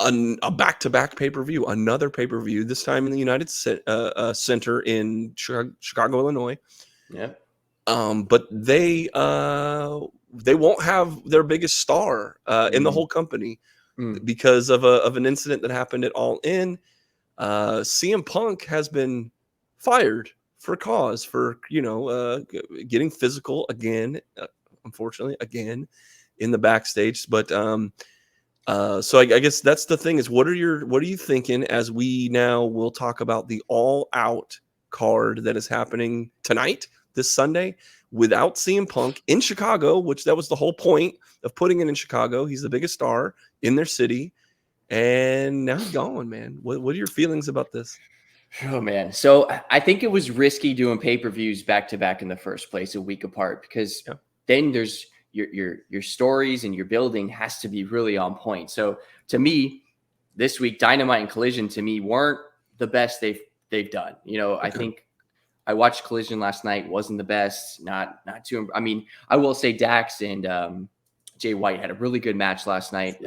a back-to-back pay-per-view, another pay-per-view, this time in the United Center in Chicago, Illinois. Yeah. But they won't have their biggest star in the whole company because of an incident that happened at All In. CM Punk has been fired for cause for getting physical again, unfortunately again in the backstage. But so I guess that's the thing, is what are you thinking, as we now will talk about the All Out card that is happening tonight, this Sunday, without CM Punk in Chicago, which that was the whole point of putting it in Chicago. He's the biggest star in their city, and now he's gone, man. What are your feelings about this? Oh man. So I think it was risky doing pay-per-views back to back in the first place, a week apart, because then there's your stories and your building has to be really on point. So to me, this week, Dynamite and Collision to me weren't the best they've done. I think I watched Collision last night, wasn't the best, not too. I mean, I will say Dax and Jay White had a really good match last night.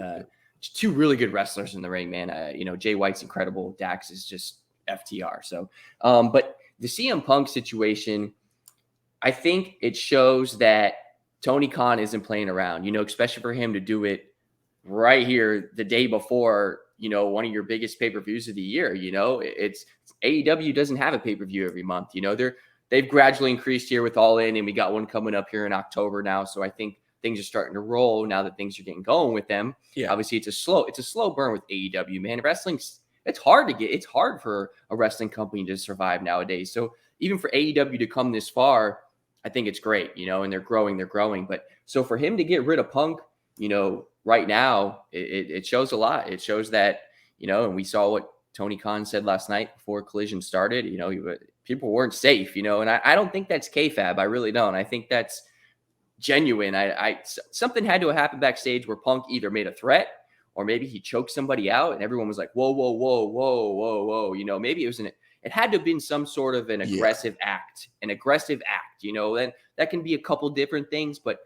Two really good wrestlers in the ring, man. Jay White's incredible. Dax is just FTR. So, but the CM Punk situation, I think it shows that Tony Khan isn't playing around, especially for him to do it right here the day before, one of your biggest pay-per-views of the year. It's AEW doesn't have a pay-per-view every month. They've gradually increased here with All In, and we got one coming up here in October now. So I think things are starting to roll now that things are getting going with them. Yeah. Obviously it's a slow burn with AEW, man. Wrestling's, it's hard for a wrestling company to survive nowadays. So even for AEW to come this far, I think it's great, and they're growing. But so for him to get rid of Punk, right now, it shows a lot. It shows that, and we saw what Tony Khan said last night before Collision started, people weren't safe, and I don't think that's kayfabe. I really don't. I think that's genuine. Something had to happen backstage where Punk either made a threat or maybe he choked somebody out and everyone was like, whoa, whoa, whoa, whoa, whoa, whoa. Maybe it had to have been some sort of an aggressive act, then that can be a couple different things, but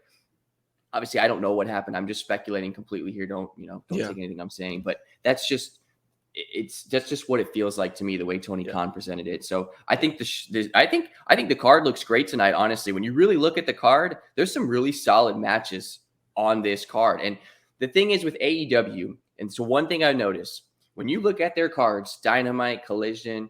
obviously I don't know what happened. I'm just speculating completely here. Don't take anything I'm saying, but that's just what it feels like to me, the way Tony Khan presented it. So I think I think the card looks great tonight. Honestly, when you really look at the card, there's some really solid matches on this card. And the thing is with AEW, and so one thing I noticed when you look at their cards, Dynamite, Collision,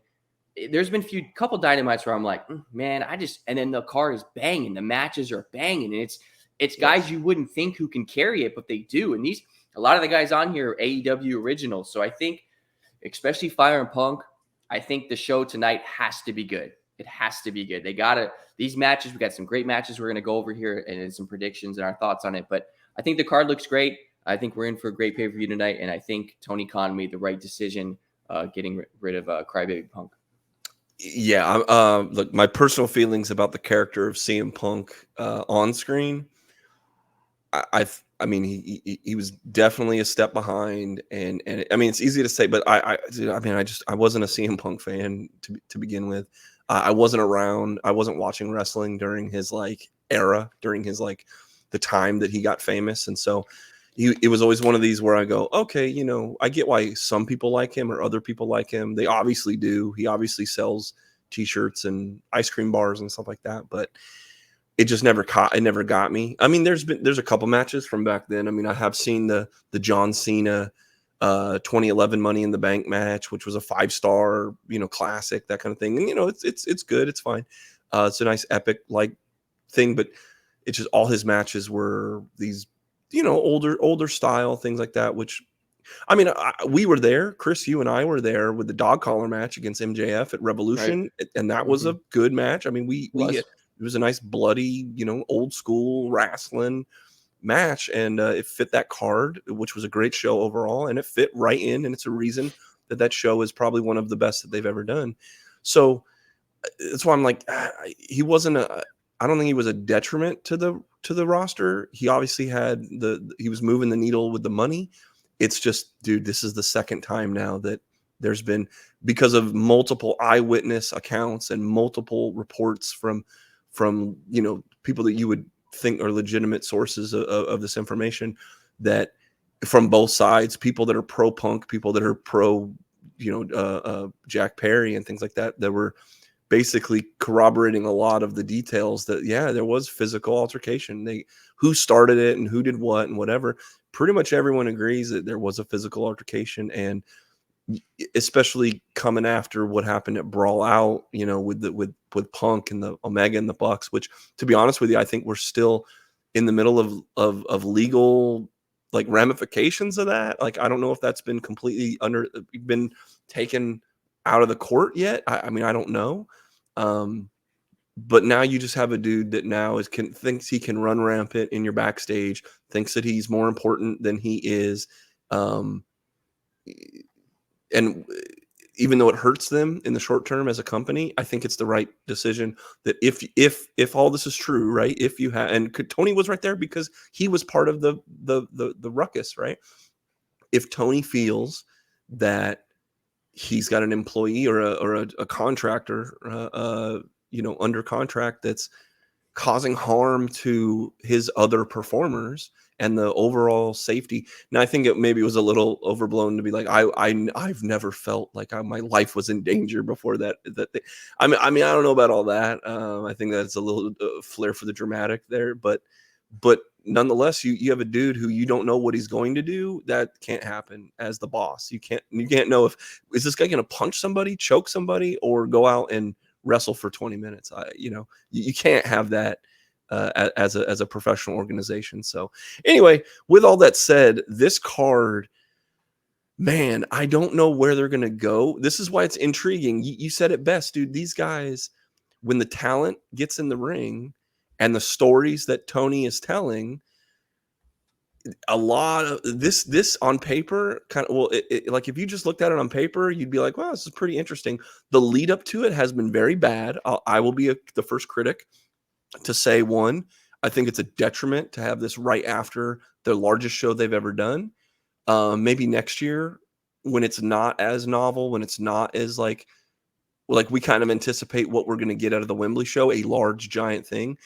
there's been couple Dynamites where I'm like, man, and then the card is banging, the matches are banging, and it's guys you wouldn't think who can carry it, but they do. And a lot of the guys on here are AEW originals. So I think, especially Fire and Punk, I think the show tonight has to be good. It has to be good. These matches, we got some great matches we're going to go over here and some predictions and our thoughts on it. But I think the card looks great. I think we're in for a great pay-per-view tonight. And I think Tony Khan made the right decision getting rid of Crybaby Punk. Yeah. Look, my personal feelings about the character of CM Punk on screen, I mean, he was definitely a step behind, and I mean, it's easy to say, but I wasn't a CM Punk fan to begin with. I wasn't around. I wasn't watching wrestling during his era, during his the time that he got famous, and so it was always one of these where I go, okay, I get why some people like him or other people like him. They obviously do. He obviously sells T-shirts and ice cream bars and stuff like that, but it just never got me. I mean, there's a couple matches from back then. I mean, I have seen the John Cena 2011 Money in the Bank match, which was a 5-star, classic, that kind of thing. And it's good, it's fine. It's a nice epic thing, but it's just all his matches were these older style things like that. Which, I mean, we were there, Chris. You and I were there with the dog collar match against MJF at Revolution, right. And that was a good match. I mean, it was a nice bloody, old school wrestling match, and it fit that card, which was a great show overall, and it fit right in, and it's a reason that show is probably one of the best that they've ever done. So that's why I'm like, he wasn't I don't think he was a detriment to the roster. He obviously he was moving the needle with the money. It's just, dude, this is the second time now that there's been, because of multiple eyewitness accounts and multiple reports from people that you would think are legitimate sources of this information, that from both sides, people that are pro Punk, people that are pro Jack Perry and things like that, that were basically corroborating a lot of the details that, yeah, there was physical altercation. Who started it and who did what and whatever. Pretty much everyone agrees that there was a physical altercation, and especially coming after what happened at Brawl Out, with Punk and the Omega and the Bucs, which, to be honest with you, I think we're still in the middle of legal like ramifications of that. Like, I don't know if that's been completely been taken out of the court yet. I mean, I don't know. But now you just have a dude that now thinks he can run rampant in your backstage, thinks that he's more important than he is. And even though it hurts them in the short term as a company, I think it's the right decision. That if all this is true, right? If you have, and Tony was right there because he was part of the ruckus, right? If Tony feels that he's got an employee or a contractor, under contract, that's causing harm to his other performers and the overall safety. Now, I think it maybe was a little overblown to be like, I've never felt like my life was in danger before that. I mean, I don't know about all that. I think that's a little flair for the dramatic there, but nonetheless, you have a dude who you don't know what he's going to do. That can't happen as the boss. You can't know is this guy going to punch somebody, choke somebody, or go out and wrestle for 20 minutes. You can't have that as a professional organization. So anyway, with all that said, this card, man, I don't know where they're going to go. This is why it's intriguing. You said it best, dude. These guys, when the talent gets in the ring and the stories that Tony is telling, a lot of this on paper kind of, well, like if you just looked at it on paper, you'd be like, wow, this is pretty interesting. The lead up to it has been very bad. I will be the first critic to say, one, I think it's a detriment to have this right after the largest show they've ever done. Maybe next year, when it's not as novel, when it's not as like we kind of anticipate what we're going to get out of the Wembley show, a large giant thing.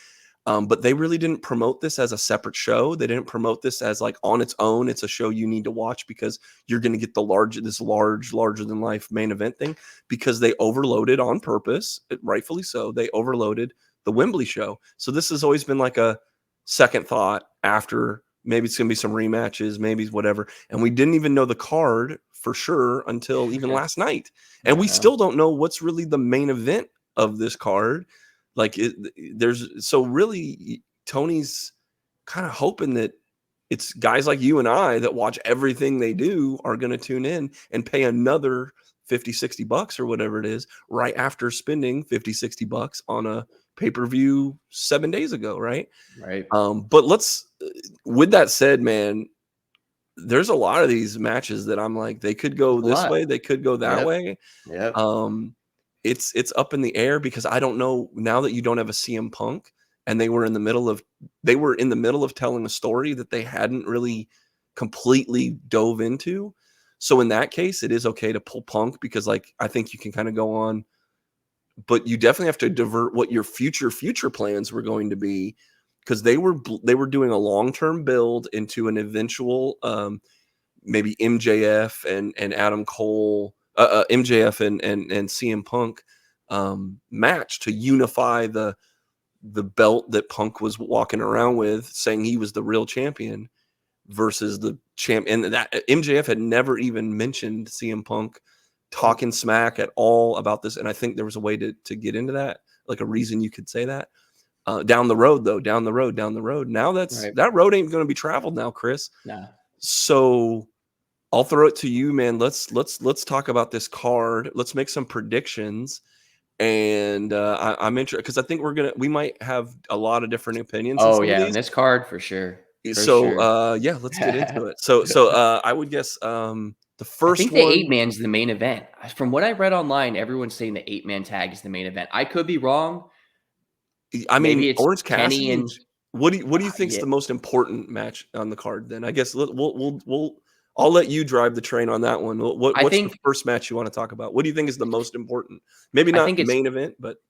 But they really didn't promote this as a separate show. They didn't promote this as like on its own. It's a show you need to watch because you're going to get larger than life main event thing, because they overloaded on purpose, rightfully so. They overloaded the Wembley show. So this has always been like a second thought after. Maybe it's going to be some rematches, maybe whatever. And we didn't even know the card for sure until even last night. And we still don't know what's really the main event of this card. Like so really Tony's kind of hoping that it's guys like you and I that watch everything they do are going to tune in and pay another $50-$60 or whatever it is right after spending $50-$60 on a pay-per-view 7 days ago. Right. But with that said, man, there's a lot of these matches that I'm like, they could go this way. They could go that way. It's up in the air because I don't know, now that you don't have a CM Punk, and they were in the middle of telling a story that they hadn't really completely dove into. So in that case, it is okay to pull Punk because, like, I think you can kind of go on, but you definitely have to divert what your future plans were going to be, because they were doing a long-term build into an eventual maybe MJF and Adam Cole, MJF and CM Punk match to unify the belt that Punk was walking around with, saying he was the real champion, versus the champ. And that MJF had never even mentioned CM Punk talking smack at all about this. And I think there was a way to get into that, like a reason you could say that. Down the road. Now that road ain't going to be traveled now, Chris. Nah. So I'll throw it to you, man. Let's talk about this card. Let's make some predictions. And I'm interested because I think we might have a lot of different opinions. Oh yeah, on this card for sure. Yeah, let's get into it. So I would guess the first I think the 8-man's the main event. From what I read online, everyone's saying the 8-man tag is the main event. I could be wrong. I mean, Maybe it's Orange Kenny Cassidy. and What do you think is yeah. the most important match on the card? Then I guess we'll I'll let you drive the train on that one. I What's the think first match you want to talk about? What do you think is the most important? Maybe I not think it's main event, but I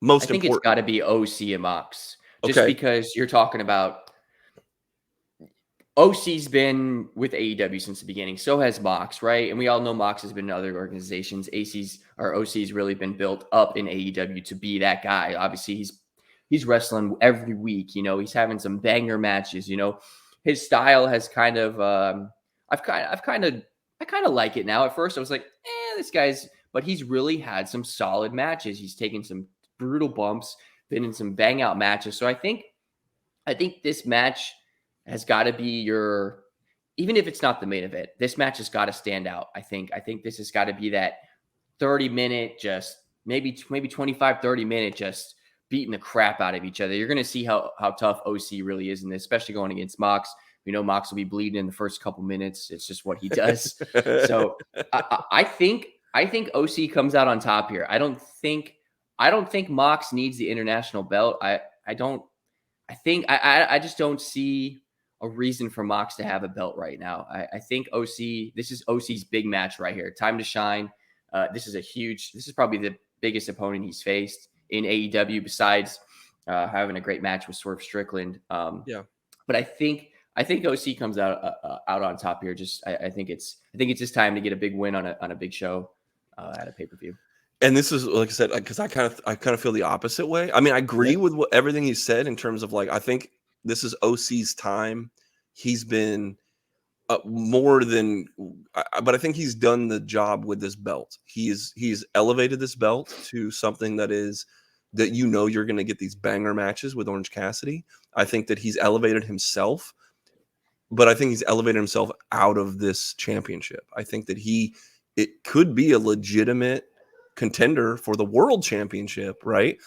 most think it's got important. to be OC and Mox, just Okay. because you're talking about OC's been with AEW since the beginning. So has Mox, right? And we all know Mox has been in other organizations. AC's or OC's really been built up in AEW to be that guy. Obviously, he's wrestling every week. You know, he's having some banger matches. You know, his style has kind of I kind of like it now. At first, I was like, this guy's, but he's really had some solid matches. He's taken some brutal bumps, been in some bang out matches. So I think this match has got to be your, even if it's not the main event, this match has got to stand out. I think this has got to be that 30-minute, just maybe 25, 30-minute, just beating the crap out of each other. You're going to see how tough OC really is in this, especially going against Mox. We know Mox will be bleeding in the first couple minutes. It's just what he does. So I think OC comes out on top here. I don't think Mox needs the international belt. I just don't see a reason for Mox to have a belt right now. I think this is OC's big match right here. Time to shine. This is probably the biggest opponent he's faced in AEW besides having a great match with Swerve Strickland. Yeah. But I think OC comes out on top here. I think it's his time to get a big win on a big show at a pay-per-view. And this is, like I said, because I kind of feel the opposite way. I mean, I agree with everything he said in terms of, like, I think this is OC's time. He's been more than, but I think he's done the job with this belt. He's elevated this belt to something that you're going to get these banger matches with Orange Cassidy. I think that he's elevated himself, but I think he's elevated himself out of this championship. I think that it could be a legitimate contender for the world championship, right?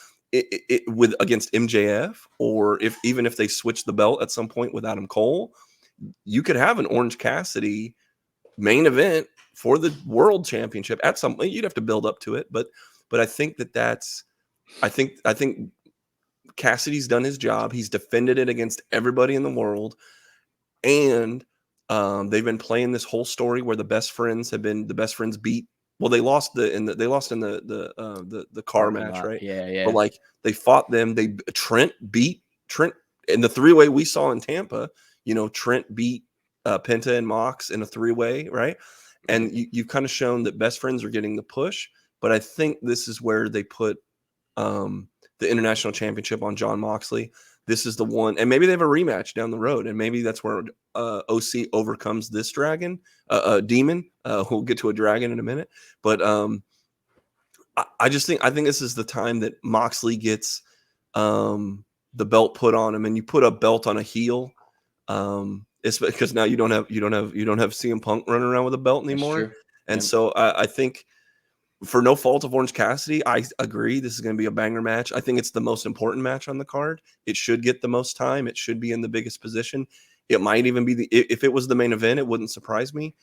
With against MJF, or even if they switch the belt at some point with Adam Cole, you could have an Orange Cassidy main event for the world championship at some point. You'd have to build up to it, but I think I think Cassidy's done his job. He's defended it against everybody in the world, and they've been playing this whole story where the best friends beat. Well, they lost in the car match, right? Yeah. But like they fought them. Trent in the three-way we saw in Tampa. You know, Trent beat Penta and Mox in a three-way, right? And you've kind of shown that best friends are getting the push. But I think this is where they put the international championship on Jon Moxley. This is the one, and maybe they have a rematch down the road, and maybe that's where OC overcomes this demon. We'll get to a dragon in a minute, but I think this is the time that Moxley gets the belt put on him, and you put a belt on a heel. It's because now you don't have CM Punk running around with a belt anymore, and so I think, for no fault of Orange Cassidy, I agree this is going to be a banger match. I think it's the most important match on the card. It should get the most time. It should be in the biggest position. It might even be if it was the main event, it wouldn't surprise me.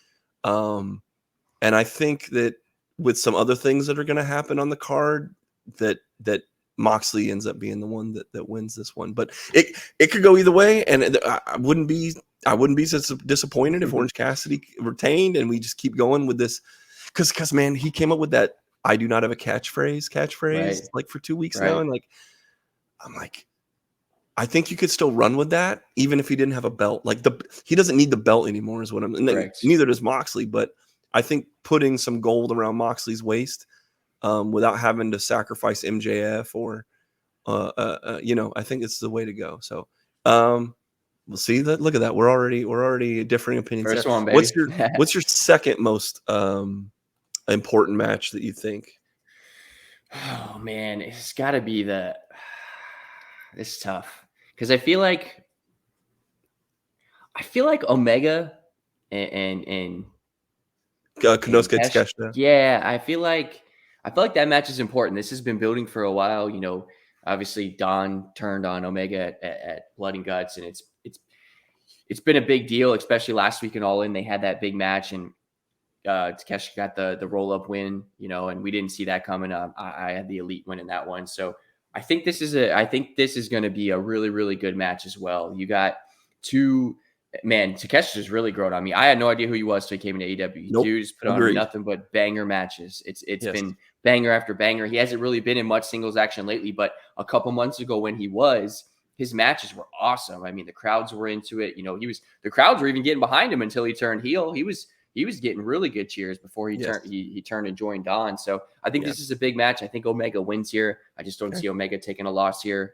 And I think that with some other things that are going to happen on the card, that Moxley ends up being the one that wins this one. But it could go either way, and I wouldn't be so disappointed if Orange Cassidy retained and we just keep going with this. Because man, he came up with that "I do not have a catchphrase" Right. like for 2 weeks now, and like I'm like, I think you could still run with that even if he didn't have a belt. Like he doesn't need the belt anymore, is what I'm. Neither does Moxley, but I think putting some gold around Moxley's waist without having to sacrifice MJF or I think it's the way to go. So we'll see that. Look at that. We're already differing opinions. First one, baby. What's your second most important match that you think? Oh man, it's got to be it's tough because I feel like Omega and Konosuke Takeshita. Yeah, I feel like that match is important. This has been building for a while. You know, obviously Don turned on Omega at Blood and Guts, and it's been a big deal, especially last week in All In. They had that big match, and Takeshita got the roll up win. You know, and we didn't see that coming. I had the Elite win in that one, so I think this is going to be a really, really good match as well. You got two. Man, Takeshita's really grown on me. I had no idea who he was till he came into AEW. Nope. Dude's put on Agreed. nothing but banger matches. It's Yes. been banger after banger. He hasn't really been in much singles action lately, but a couple months ago when he was, his matches were awesome. I mean, the crowds were into it. You know, the crowds were even getting behind him until he turned heel. He was getting really good cheers before he Yes. turned he turned and joined on. So I think this is a big match. I think Omega wins here. I just don't see Omega taking a loss here.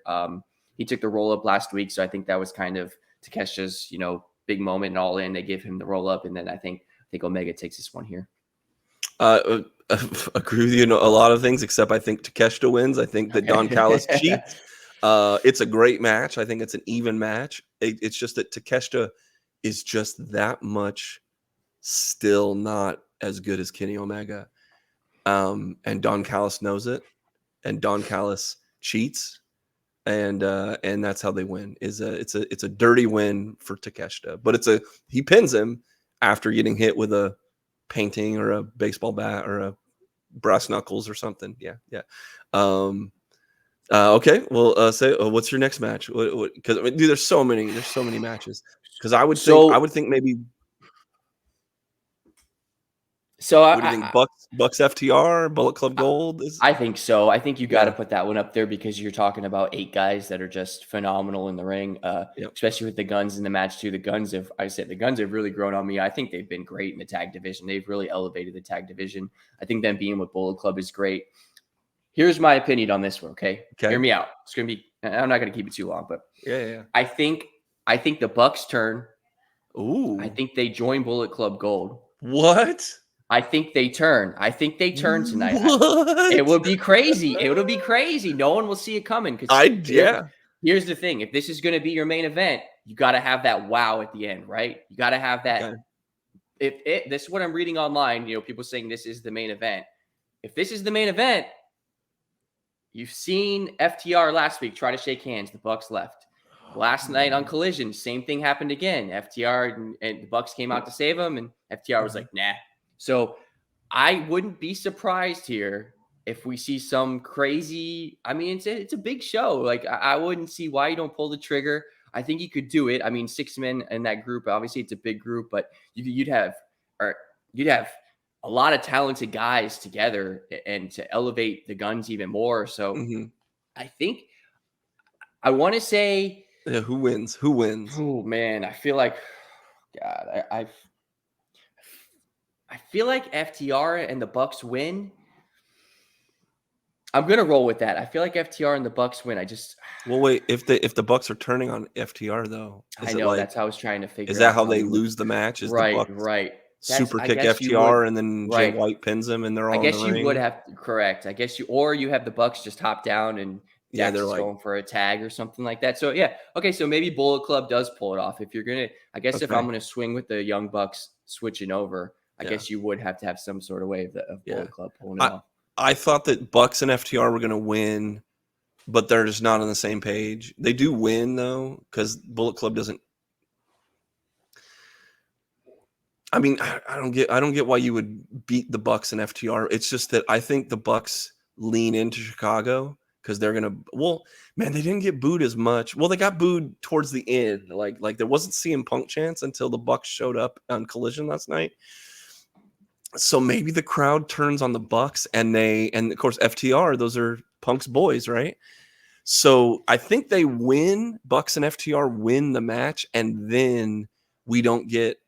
He took the roll up last week, so I think that was kind of Takeshita's, you know, big moment and all in. They give him the roll up, and then I think Omega takes this one here. Agree with you in a lot of things, except I think Takeshita wins. I think that Don Callis cheats. It's a great match. I think it's an even match. It's just that Takeshita is just that much still not as good as Kenny Omega. And Don Callis knows it. And Don Callis cheats. And that's how they win. It's a dirty win for Takeshita. But he pins him after getting hit with a painting or a baseball bat or a brass knuckles or something. Yeah. Okay. Well, say what's your next match? Because I mean, dude, there's so many matches. Because I would think maybe. So what do you think? Bucs FTR, Bullet Club Gold? I think so. I think you got to put that one up there because you're talking about 8 guys that are just phenomenal in the ring, especially with the Guns in the match too. The Guns have really grown on me. I think they've been great in the tag division. They've really elevated the tag division. I think them being with Bullet Club is great. Here's my opinion on this one. Okay. Hear me out. It's gonna be. I'm not gonna keep it too long, but I think the Bucs turn. Ooh. I think they join Bullet Club Gold. What? I think they turn. Tonight. What? It would be crazy. No one will see it coming. Here's the thing. If this is going to be your main event, you got to have that wow at the end, right? You got to have that. Okay. This is what I'm reading online, you know, people saying this is the main event. If this is the main event, you've seen FTR last week try to shake hands. The Bucs left. Last night on Collision, same thing happened again. FTR and the Bucs came out to save him, and FTR was like, nah. So I wouldn't be surprised here if we see some crazy. I mean, it's a big show. Like I wouldn't see why you don't pull the trigger. I think you could do it. I mean, 6 men in that group. Obviously, it's a big group, but you'd have a lot of talented guys together and to elevate the Guns even more. So I think I want to say, who wins? Who wins? Oh man, I feel like God. I feel like FTR and the Bucs win. I'm gonna roll with that. I feel like FTR and the Bucs win. Well, wait. If the Bucs are turning on FTR though, I know that's how I was trying to figure. Is that how they lose the match? Is right, the Bucs right. Super kick FTR and then Jay White pins him and they're all. I guess in the you ring? would have correct. I guess you have the Bucs just hop down and they're like going for a tag or something like that. So yeah, okay. So maybe Bullet Club does pull it off. If you're gonna, I guess if I'm gonna swing with the Young Bucks switching over. I guess you would have to have some sort of way of Bullet Club pulling it off. I thought that Bucs and FTR were going to win, but they're just not on the same page. They do win though, because Bullet Club doesn't. I mean, I don't get why you would beat the Bucs and FTR. It's just that I think the Bucs lean into Chicago because they're gonna. Well, man, they didn't get booed as much. Well, they got booed towards the end. Like there wasn't CM Punk chance until the Bucs showed up on Collision last night. So maybe the crowd turns on the Bucs and of course FTR, those are Punk's boys, right? So I think they win. Bucs and FTR win the match, and then we don't get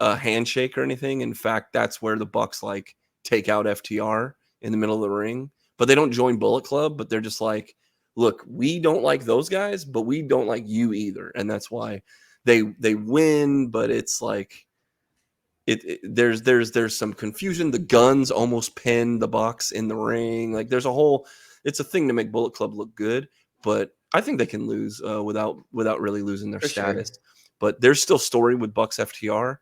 a handshake or anything. In fact, that's where the Bucs like take out FTR in the middle of the ring, but they don't join Bullet Club. But they're just like, look, we don't like those guys, but we don't like you either, and that's why they win. But it's like. There's some confusion. The Guns almost pinned the Bucs in the ring. Like it's a thing to make Bullet Club look good, but I think they can lose without really losing their status. Sure. But there's still story with Bucs FTR.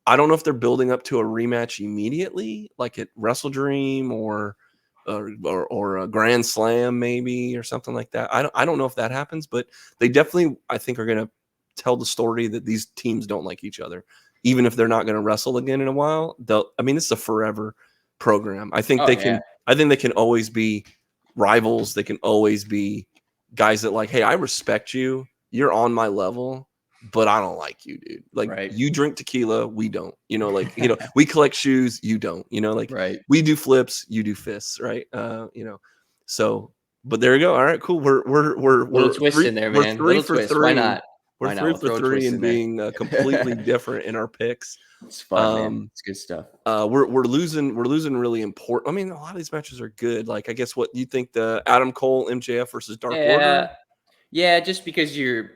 I don't know if they're building up to a rematch immediately, like at Wrestle Dream or a Grand Slam maybe or something like that. I don't know if that happens, but they definitely I think are going to tell the story that these teams don't like each other. Even if they're not going to wrestle again in a while, this is a forever program. I think they can. I think they can always be rivals. They can always be guys that like, hey, I respect you. You're on my level, but I don't like you, dude. Like you drink tequila, we don't. Like we collect shoes, you don't. Like we do flips, you do fists, right? So. But there you go. All right, cool. We're little twist three, in there, we're man. 3 Little for twist. 3. Why not? We're Why not? 3 We'll for throw a 3 twist and in there. being completely different in our picks. It's fun, man. It's good stuff. We're losing really important. I mean, a lot of these matches are good. Like, I guess what you think the Adam Cole MJF versus Dark Order? Yeah, just because your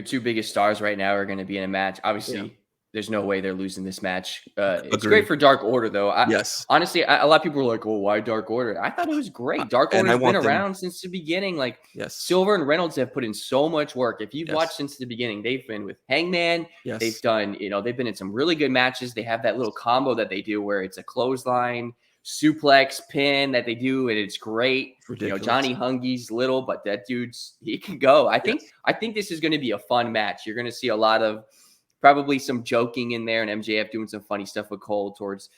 two biggest stars right now are going to be in a match. Obviously, there's no way they're losing this match. It's great for Dark Order, though. Yes. Honestly, a lot of people were like, "Oh, why Dark Order?" I thought it was great. Dark Order's been around since the beginning. Like, Silver and Reynolds have put in so much work. If you've watched since the beginning, they've been with Hangman. They've done, they've been in some really good matches. They have that little combo that they do where it's a clothesline, suplex, pin that they do, and it's great. Johnny Hungy's little, but that he can go. I think this is going to be a fun match. You're going to see a lot of probably some joking in there, and MJF doing some funny stuff with Cole towards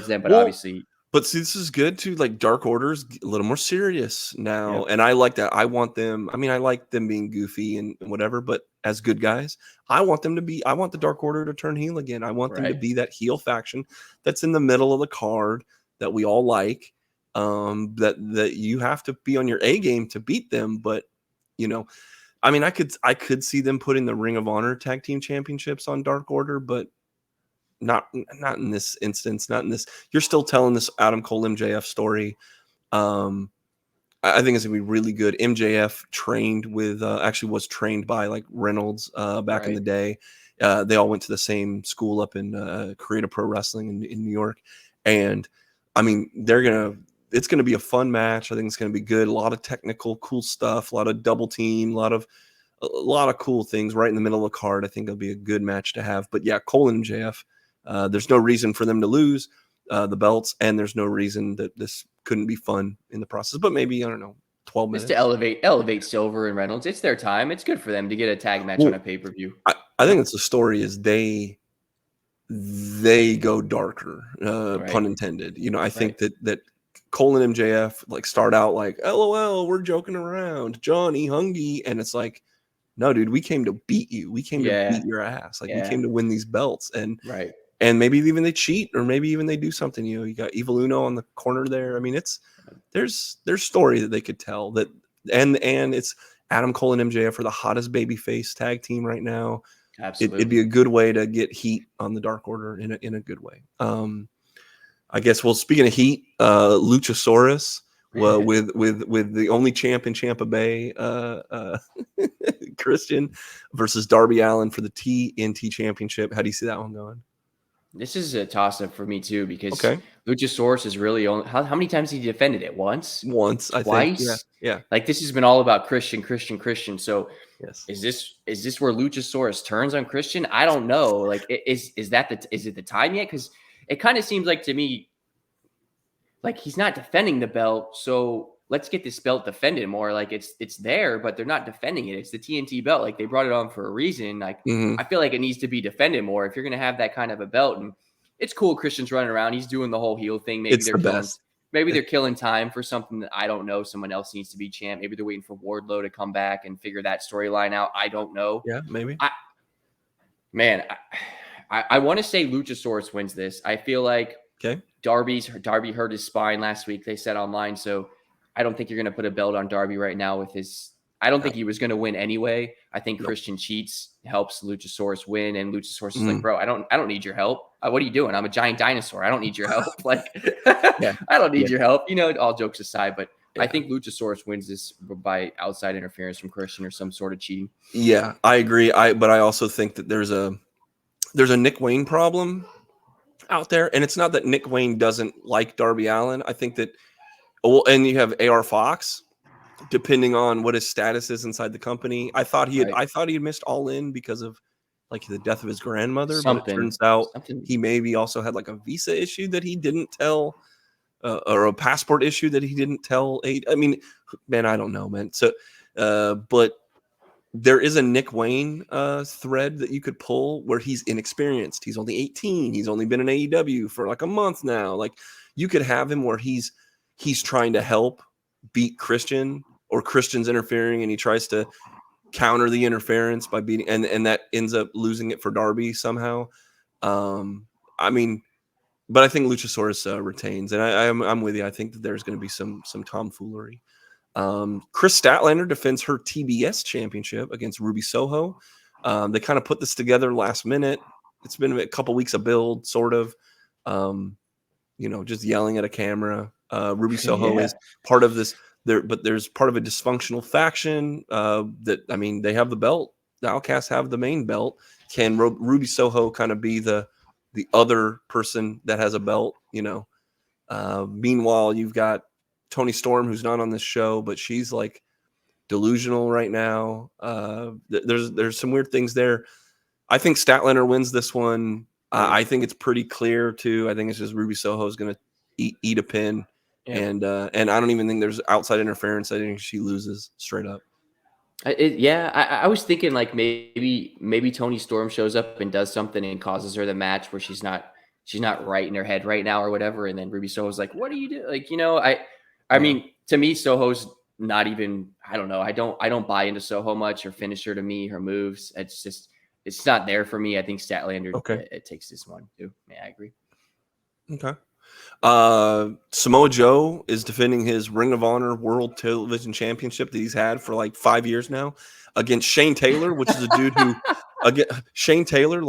them. But obviously, see, this is good too. Like Dark Order's a little more serious now, and I like that. I want them. I mean, I like them being goofy and whatever, but as good guys, I want them to be. I want the Dark Order to turn heel again. I want them to be that heel faction that's in the middle of the card that we all like. That you have to be on your A game to beat them, but I mean, I could see them putting the Ring of Honor Tag Team Championships on Dark Order, but not in this instance. Not in this. You're still telling this Adam Cole MJF story. I think it's gonna be really good. MJF trained with actually was trained by like Reynolds back in the day. They all went to the same school up in Creative Pro Wrestling in New York, and I mean it's gonna be a fun match. I think it's gonna be good. A lot of technical cool stuff. A lot of double team. A lot of cool things right in the middle of the card. I think it'll be a good match to have. But yeah, Cole and MJF. There's no reason for them to lose the belts, and there's no reason that this couldn't be fun in the process. But maybe, I don't know, 12 minutes. Just to elevate Silver and Reynolds. It's their time. It's good for them to get a tag match on a pay-per-view. I think it's the story is they go darker, pun intended. I think that Cole and MJF like start out like, LOL, we're joking around, Johnny Hungy, and it's like, no, dude, we came to beat you. We came to beat your ass. Like we came to win these belts, and and maybe even they cheat, or maybe even they do something. You got Evil Uno on the corner there. I mean, there's story that they could tell that, and it's Adam Cole and MJF are the hottest babyface tag team right now. Absolutely, it'd be a good way to get heat on the Dark Order in a good way. I guess. Well, speaking of heat, Luchasaurus. Well, with the only champ in Tampa Bay, Christian versus Darby Allin for the TNT Championship. How do you see that one going? This is a toss-up for me too, because Luchasaurus is really only how many times he defended it? Once, twice. I think. Yeah. Like this has been all about Christian. So is this where Luchasaurus turns on Christian? I don't know. Like is it the time yet? Because it kind of seems like to me like he's not defending the belt, so let's get this belt defended more. Like it's there, but they're not defending it. It's the TNT belt. Like they brought it on for a reason. Like I feel like it needs to be defended more if you're gonna have that kind of a belt. And it's cool. Christian's running around. He's doing the whole heel thing. Maybe they're killing time for something that I don't know. Someone else needs to be champ. Maybe they're waiting for Wardlow to come back and figure that storyline out. I don't know. Yeah, maybe. I want to say Luchasaurus wins this. I feel like Darby hurt his spine last week. They said online, so I don't think you're going to put a belt on Darby right now with his. I don't think he was going to win anyway. I think Christian cheats, helps Luchasaurus win, and Luchasaurus is like, bro, I don't need your help. What are you doing? I'm a giant dinosaur. I don't need your help. Like, I don't need your help. All jokes aside, but I think Luchasaurus wins this by outside interference from Christian or some sort of cheating. Yeah, I agree. But I also think that there's a Nick Wayne problem out there, and it's not that Nick Wayne doesn't like Darby Allin. I think that, and you have AR Fox, depending on what his status is inside the company. I thought he had missed All In because of like the death of his grandmother, but it turns out he maybe also had like a visa issue that he didn't tell, or a passport issue that he didn't tell. I mean, man, I don't know, man. So, but there is a Nick Wayne thread that you could pull where he's inexperienced. He's only 18. He's only been in AEW for like a month now. Like you could have him where he's trying to help beat Christian, or Christian's interfering and he tries to counter the interference by beating, and that ends up losing it for Darby somehow. I mean, but I think Luchasaurus retains, and I'm with you. I think that there's going to be some tomfoolery. Chris Statlander defends her TBS championship against Ruby Soho. They kind of put this together last minute. It's been a couple weeks of build, sort of. Just yelling at a camera. Ruby Soho is part of this. But there's part of a dysfunctional faction they have the belt. The Outcasts have the main belt. Can Ruby Soho kind of be the other person that has a belt? Meanwhile, you've got Toni Storm, who's not on this show, but she's like delusional right now. There's some weird things there. I think Statlander wins this one. I think it's pretty clear too. I think it's just Ruby Soho is going to eat a pin. Yeah. And I don't even think there's outside interference. I think she loses straight up. I was thinking like maybe Toni Storm shows up and does something and causes her the match where she's not right in her head right now or whatever, and then Ruby Soho's like, "What do you do?" Like, I mean, to me, Soho's not even. I don't know. I don't buy into Soho much. Her finisher to me, her moves, it's not there for me. I think Statlander it takes this one too. Yeah, I agree. Okay. Samoa Joe is defending his Ring of Honor World Television Championship that he's had for like 5 years now against Shane Taylor, which is a dude who, again, Shane Taylor,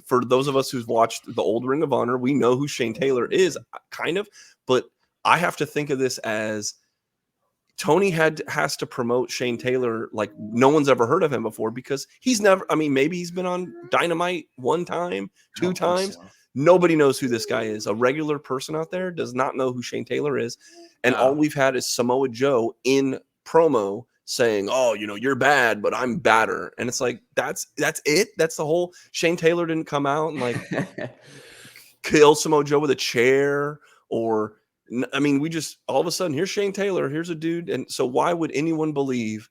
for those of us who've watched the old Ring of Honor, we know who Shane Taylor is, kind of, but I have to think of this as Tony has to promote Shane Taylor like no one's ever heard of him before, because he's never, maybe he's been on Dynamite one time, two times. So. Nobody knows who this guy is. A regular person out there does not know who Shane Taylor is. And all we've had is Samoa Joe in promo saying, "Oh, you're bad, but I'm badder." And it's like, that's it. That's the whole. Shane Taylor didn't come out and like kill Samoa Joe with a chair, or we just all of a sudden, here's Shane Taylor. Here's a dude. And so why would anyone believe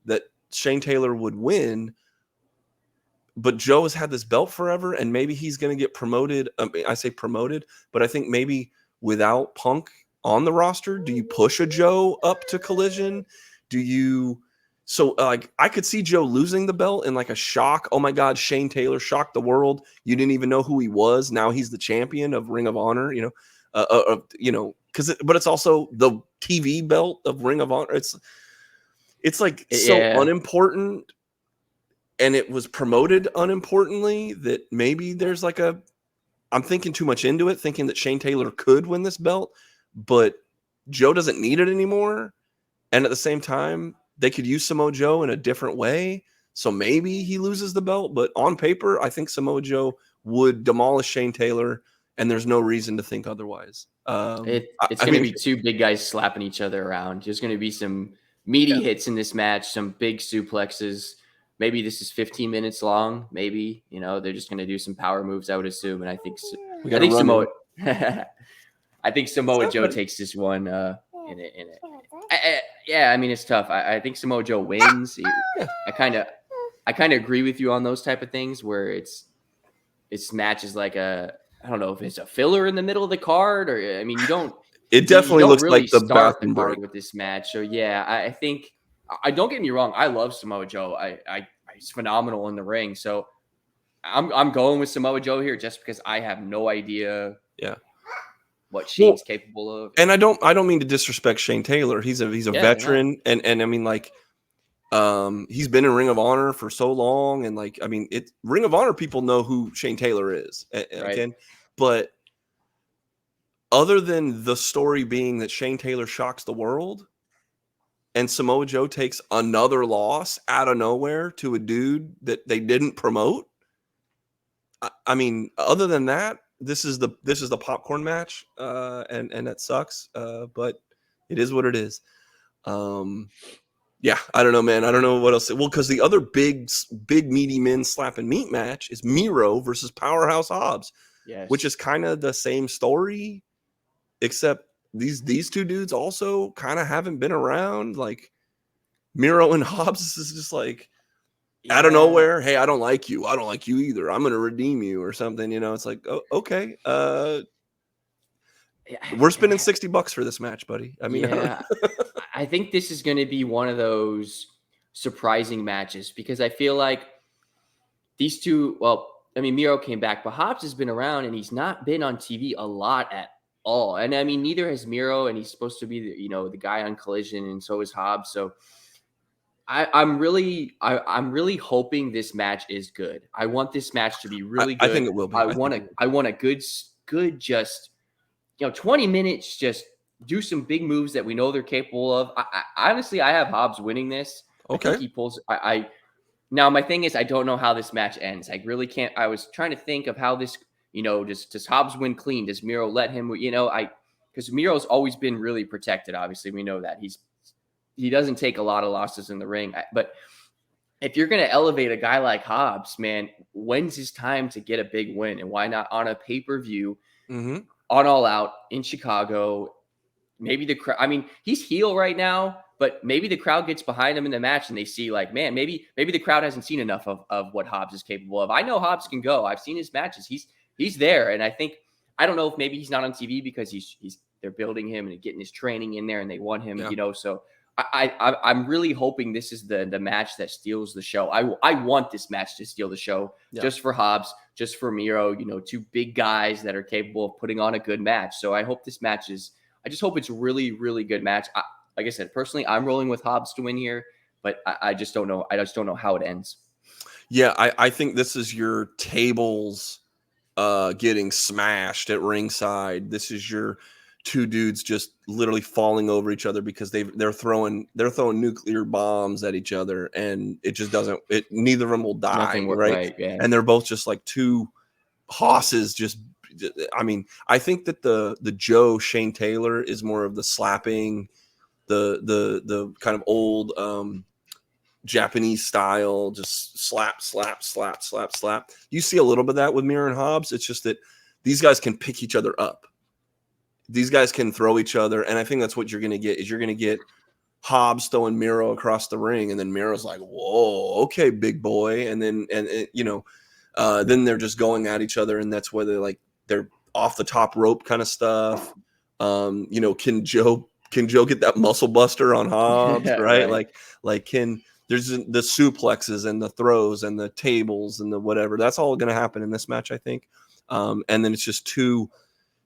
that Shane Taylor would win? But Joe has had this belt forever, and maybe he's going to get promoted. I say promoted, but I think maybe without Punk on the roster, do you push a Joe up to Collision? Do you? So I could see Joe losing the belt in like a shock. Oh my God, Shane Taylor shocked the world. You didn't even know who he was. Now he's the champion of Ring of Honor. But it's also the TV belt of Ring of Honor. It's like so unimportant. And it was promoted unimportantly that maybe there's like I'm thinking too much into it, thinking that Shane Taylor could win this belt, but Joe doesn't need it anymore. And at the same time, they could use Samoa Joe in a different way. So maybe he loses the belt, but on paper, I think Samoa Joe would demolish Shane Taylor, and there's no reason to think otherwise. It's going to be two big guys slapping each other around. There's going to be some meaty hits in this match, some big suplexes. Maybe this is 15 minutes long. Maybe, they're just going to do some power moves, I would assume. And I think Samoa Joe takes this one in it. It's tough. I think Samoa Joe wins. I kind of agree with you on those type of things where it's match is like I don't know if it's a filler in the middle of the card, or you don't. It definitely looks really like the bathroom card break with this match. So I think. Don't get me wrong. I love Samoa Joe. He's phenomenal in the ring. So I'm going with Samoa Joe here just because I have no idea. What Shane's capable of. And I don't mean to disrespect Shane Taylor. He's a veteran, and he's been in Ring of Honor for so long, and Ring of Honor people know who Shane Taylor is. Again, but other than the story being that Shane Taylor shocks the world. And Samoa Joe takes another loss out of nowhere to a dude that they didn't promote. Other than that, this is the popcorn match, and that sucks. But it is what it is. I don't know, man. I don't know what else. Well, because the other big meaty men slapping meat match is Miro versus Powerhouse Hobbs, which is kind of the same story, except. These two dudes also kind of haven't been around. Like Miro and Hobbs is just like out of nowhere. Hey, I don't like you. I don't like you either. I'm going to redeem you or something. It's like, oh, okay. We're spending $60 for this match, buddy. I mean, yeah, I think this is going to be one of those surprising matches because I feel like these two, well, I mean, Miro came back, but Hobbs has been around and he's not been on TV a lot at all. And I mean, neither has Miro, and he's supposed to be the guy on Collision, and so is Hobbs. So I'm really hoping this match is good. I want this match to be really good. I think it will be. I want a good just 20 minutes, just do some big moves that we know they're capable of. Honestly, I have Hobbs winning this. Okay. I think he pulls. Now my thing is I don't know how this match ends. I really can't. I was trying to think of how this. Does Hobbs win clean? Does Miro let him? Because Miro's always been really protected. Obviously, we know that he doesn't take a lot of losses in the ring. But if you're going to elevate a guy like Hobbs, man, when's his time to get a big win? And why not on a pay-per-view, on All Out in Chicago? Maybe the crowd, I mean, he's heel right now, but maybe the crowd gets behind him in the match and they see like, man, maybe the crowd hasn't seen enough of what Hobbs is capable of. I know Hobbs can go. I've seen his matches. He's there. And I don't know if maybe he's not on TV because they're building him and getting his training in there and they want him, so I'm really hoping this is the match that steals the show. I want this match to steal the show just for Hobbs, just for Miro, two big guys that are capable of putting on a good match. So I hope this match I just hope it's a really, really good match. Like I said, personally, I'm rolling with Hobbs to win here, but I just don't know. I just don't know how it ends. Yeah, I think this is your tables getting smashed at ringside. This is your two dudes just literally falling over each other because they're throwing nuclear bombs at each other, and it just doesn't. Neither of them will die, right? Yeah. And they're both just like two hosses. I mean, I think that the Joe Shane Taylor is more of the slapping, the kind of old Japanese style, just slap, slap, slap, slap, slap. You see a little bit of that with Miro and Hobbs. It's just that these guys can pick each other up. These guys can throw each other, and I think that's what you're going to get. Is you're going to get Hobbs throwing Miro across the ring, and then Miro's like, "Whoa, okay, big boy," and then then they're just going at each other, and that's where they're off the top rope kind of stuff. Can Joe get that muscle buster on Hobbs, right? There's the suplexes and the throws and the tables and the whatever. That's all going to happen in this match, I think. And then it's just two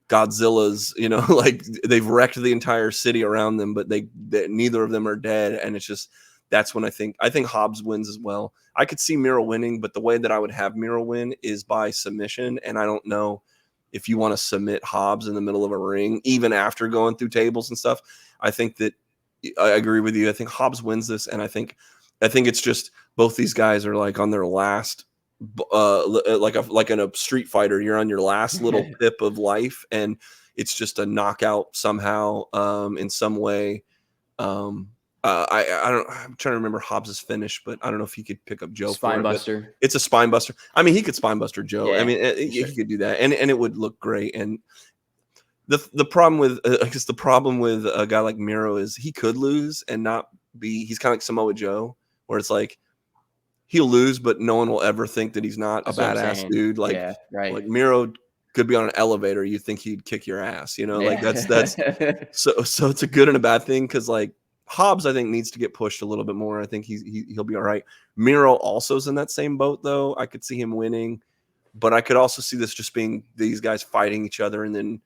Godzillas, like they've wrecked the entire city around them, but neither of them are dead. And it's just, that's when I think Hobbs wins as well. I could see Miro winning, but the way that I would have Miro win is by submission. And I don't know if you want to submit Hobbs in the middle of a ring, even after going through tables and stuff. I think that I agree with you. I think Hobbs wins this. And I think it's just both these guys are like on their last, like in a Street Fighter, you're on your last little pip of life, and it's just a knockout somehow, in some way. I'm trying to remember Hobbs's finish, but I don't know if he could pick up Joe. Spine buster. It's a spine buster. I mean, he could spine buster Joe. Yeah, I mean, he could do that, and it would look great. And the problem with a guy like Miro is he could lose and not be. He's kind of like Samoa Joe, where it's like he'll lose, but no one will ever think that he's not a badass dude. Like, like Miro could be on an elevator. You think he'd kick your ass, like that's so it's a good and a bad thing. Cause like Hobbs, I think needs to get pushed a little bit more. I think he'll be all right. Miro also is in that same boat though. I could see him winning, but I could also see this just being these guys fighting each other. And then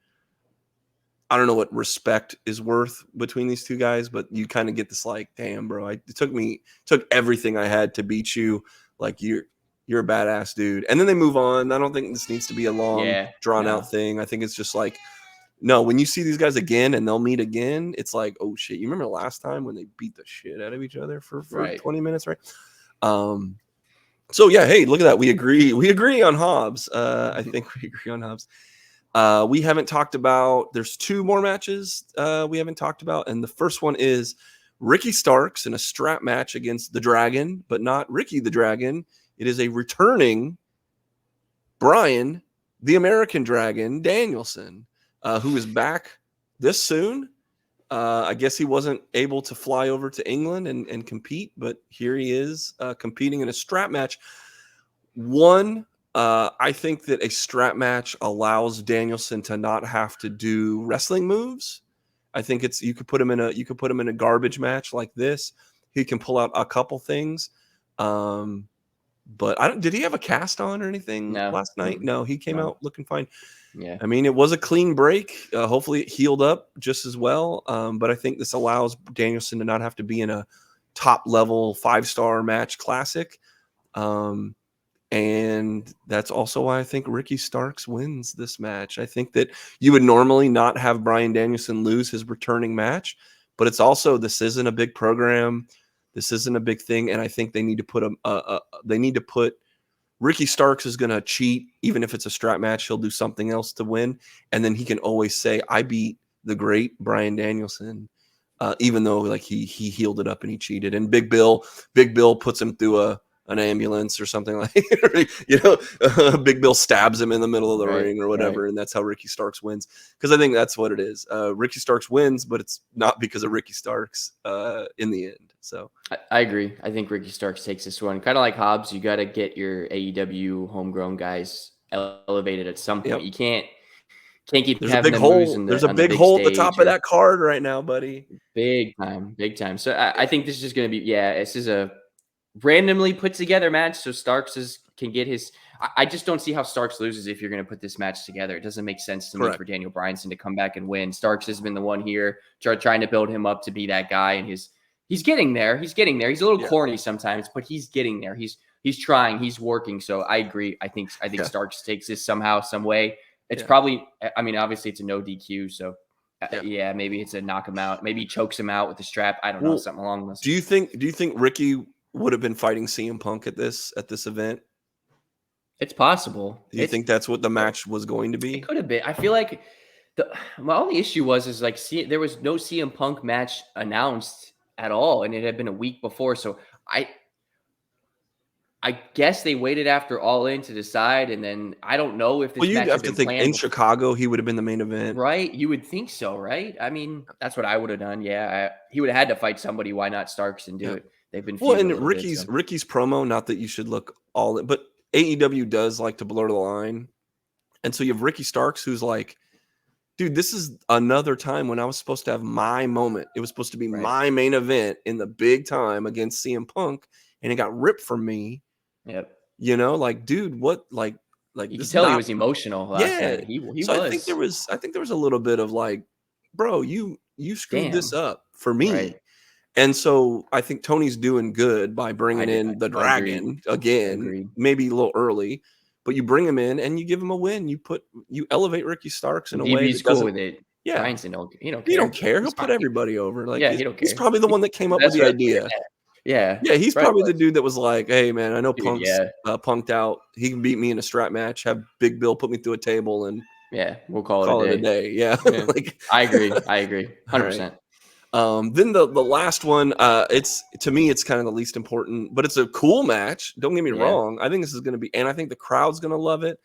I don't know what respect is worth between these two guys, but you kind of get this like, damn, bro, it took everything I had to beat you. Like you're a badass dude. And then they move on. I don't think this needs to be a long drawn out thing. I think it's just like, no, when you see these guys again and they'll meet again, it's like, oh shit. You remember last time when they beat the shit out of each other for 20 minutes, right? So yeah, hey, look at that. We agree on Hobbs. I think we agree on Hobbs. We haven't talked about, there's two more matches we haven't talked about. And the first one is Ricky Starks in a strap match against the Dragon, but not Ricky the Dragon. It is a returning Brian, the American Dragon, Danielson, who is back this soon. I guess he wasn't able to fly over to England and compete, but here he is competing in a strap match. One I think that a strap match allows Danielson to not have to do wrestling moves. I think you could put him in a garbage match like this. He can pull out a couple things. But did he have a cast on or anything last night? No, he came out looking fine. Yeah. I mean, it was a clean break. Hopefully it healed up just as well. But I think this allows Danielson to not have to be in a top level 5-star match classic. And that's also why I think Ricky Starks wins this match. I think that you would normally not have Bryan Danielson lose his returning match, but it's also, this isn't a big program. This isn't a big thing. And I think they need to put Ricky Starks is going to cheat. Even if it's a strap match, he'll do something else to win. And then he can always say, I beat the great Bryan Danielson. Even though like he healed it up and he cheated. And Big Bill puts him through an ambulance or something like, Big Bill stabs him in the middle of the ring or whatever. And that's how Ricky Starks wins. Because I think that's what it is. Ricky Starks wins, but it's not because of Ricky Starks in the end. So I agree. I think Ricky Starks takes this one. Kind of like Hobbs, you got to get your AEW homegrown guys elevated at some point. You can't keep having them losing. There's a big hole at the top of that card right now, buddy. Big time. So I think this is just going to be, this is a randomly put together match. So Starks can get his. I just don't see how Starks loses if you're going to put this match together. It doesn't make sense to me for Daniel Bryanson to come back and win. Starks has been the one here trying to build him up to be that guy, and he's getting there. He's getting there. He's a little corny sometimes, but he's getting there. He's trying. He's working. So I agree. I think Starks takes this somehow, some way. It's probably. I mean, obviously it's a no DQ. So maybe it's a knock him out. Maybe he chokes him out with the strap. I don't know, something along those. Do you think Ricky would have been fighting CM Punk at this event? It's possible. Do you think that's what the match was going to be? It could have been. I feel like my only issue is like there was no CM Punk match announced at all, and it had been a week before. So I guess they waited after All In to decide, and then I don't know if this match you'd have to think in Chicago he would have been the main event, right? You would think so, right? I mean, that's what I would have done. Yeah, he would have had to fight somebody. Why not Starks and do it? They've been and Ricky's promo. Not that you should look all in, but AEW does like to blur the line, and so you have Ricky Starks who's like, dude, this is another time when I was supposed to have my moment. It was supposed to be my main event in the big time against CM Punk, and it got ripped from me. Yep. Like, dude, what, like you can tell he was emotional. Last night. He was. I think there was a little bit of like, bro, you screwed this up for me. Right. And so I think Tony's doing good by bringing in the Dragon again, maybe a little early, but you bring him in and you give him a win. You elevate Ricky Starks in a way. He's cool with it. Yeah, Bryanson don't care. He'll put everybody over. Like, he don't care. He's probably the one that came up with the idea. Yeah. He's probably the dude that was like, "Hey, man, I know Punk's punked out. He can beat me in a strap match. Have Big Bill put me through a table, and we'll call it a day." Yeah. Like, I agree. 100%. Then the last one, to me, it's kind of the least important, but it's a cool match. Don't get me wrong. I think this is going to be, and I think the crowd's going to love it.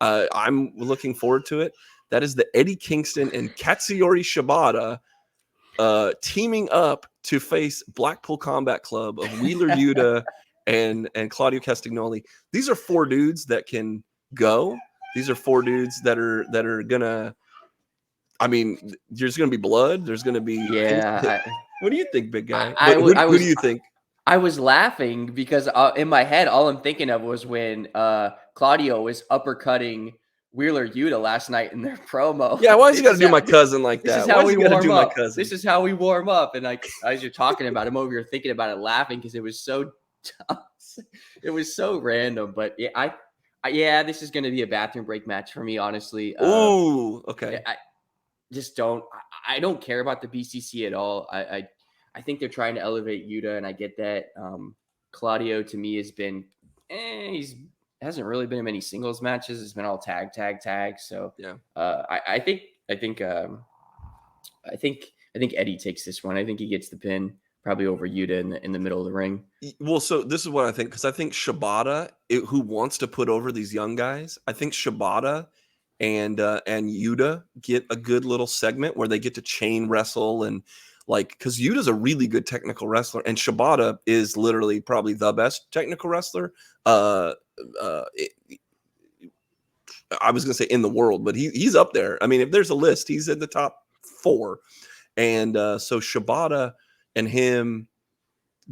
I'm looking forward to it. That is the Eddie Kingston and Katsuyori Shibata teaming up to face Blackpool Combat Club of Wheeler Yuta and Claudio Castagnoli. These are 4 dudes that can go. These are 4 dudes that are gonna. I mean, there's gonna be blood. There's gonna be. What do you think, big guy? Who do you think? I was laughing because in my head, all I'm thinking of was when Claudio was uppercutting Wheeler Yuta last night in their promo. Yeah, why is he got to do my cousin like that? This is how we warm up. This is how we warm up. And like as you're talking about him over here, thinking about it, laughing because it was so dumb. It was so random. But this is going to be a bathroom break match for me, honestly. Ooh, okay. I don't care about the BCC at all. I think they're trying to elevate Yuta, and I get that. Claudio to me has been, hasn't really been in many singles matches. It's been all tag. So I think Eddie takes this one. I think he gets the pin probably over Yuta in the middle of the ring. Well, so this is what I think, because I think Shibata, who wants to put over these young guys, I think Shibata and Yuta get a good little segment where they get to chain wrestle and because Yuta's a really good technical wrestler and Shibata is literally probably the best technical wrestler. I was going to say in the world, but he's up there. I mean, if there's a list, he's in the top 4. And so Shibata and him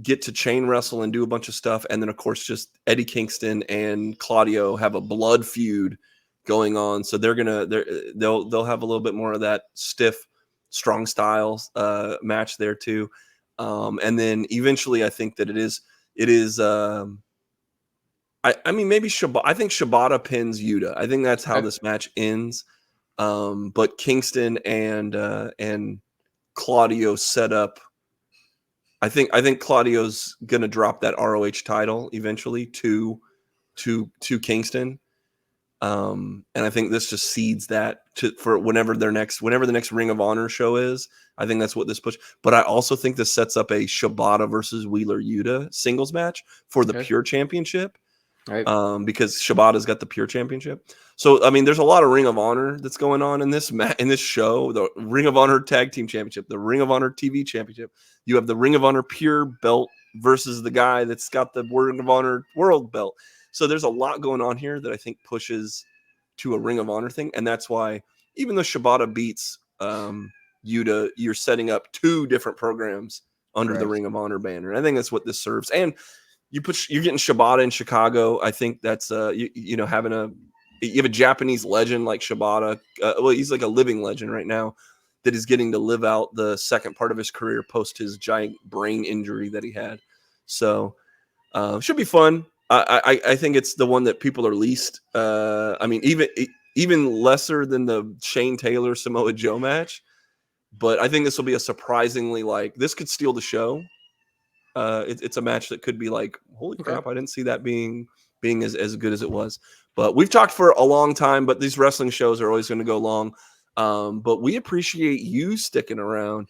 get to chain wrestle and do a bunch of stuff. And then, of course, just Eddie Kingston and Claudio have a blood feud going on. So they'll have a little bit more of that stiff, strong styles match there too. And then eventually I think that it is I mean, maybe I think Shibata pins Yuta. I think that's how this match ends. But Kingston and Claudio set up. I think Claudio's gonna drop that ROH title eventually to Kingston. And I think this just seeds that for whenever the next Ring of Honor show is. I think that's what this push. But I also think this sets up a Shibata versus Wheeler Yuta singles match for the Pure Championship. Right. Because Shibata's got the Pure Championship. So I mean, there's a lot of Ring of Honor that's going on in this show. The Ring of Honor Tag Team Championship, the Ring of Honor TV Championship. You have the Ring of Honor Pure belt versus the guy that's got the Ring of Honor World belt. So there's a lot going on here that I think pushes to a Ring of Honor thing, and that's why even though Shibata beats Yuta, you're setting up 2 different programs under the Ring of Honor banner. And I think that's what this serves. And you're getting Shibata in Chicago. I think that's you have a Japanese legend like Shibata. Well, he's like a living legend right now that is getting to live out the second part of his career post his giant brain injury that he had. So should be fun. I think it's the one that people are least. I mean, even lesser than the Shane Taylor Samoa Joe match. But I think this will be a surprisingly this could steal the show. It's a match that could be like, holy crap, I didn't see that being as good as it was. But we've talked for a long time, but these wrestling shows are always going to go long. But we appreciate you sticking around.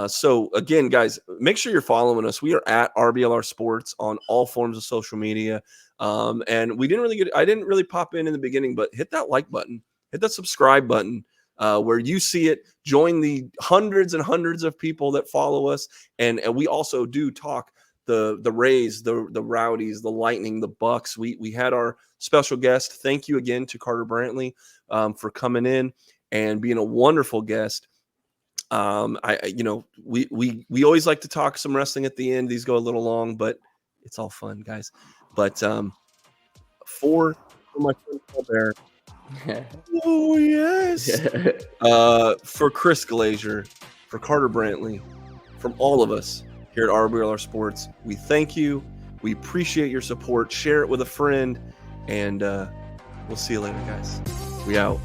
So again, guys, make sure you're following us. We are at RBLR Sports on all forms of social media. And I didn't really pop in the beginning, but hit that like button, hit that subscribe button. Where you see it, join the hundreds and hundreds of people that follow us. And we also do talk the Rays, the Rowdies, the Lightning, the Bucs. We had our special guest. Thank you again to Carter Brantley for coming in and being a wonderful guest. We always like to talk some wrestling at the end. These go a little long, but it's all fun, guys. But for my friend Paul Bear. Oh yes. For Chris Glazier, for Carter Brantley, from all of us here at RBLR Sports, we thank you. We appreciate your support. Share it with a friend, and we'll see you later, guys. We out.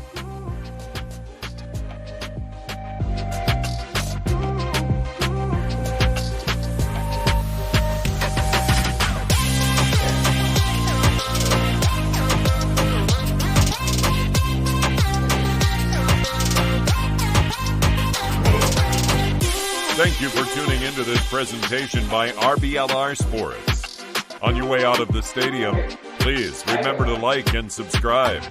Thank you for tuning into this presentation by RBLR Sports. On your way out of the stadium, please remember to like and subscribe.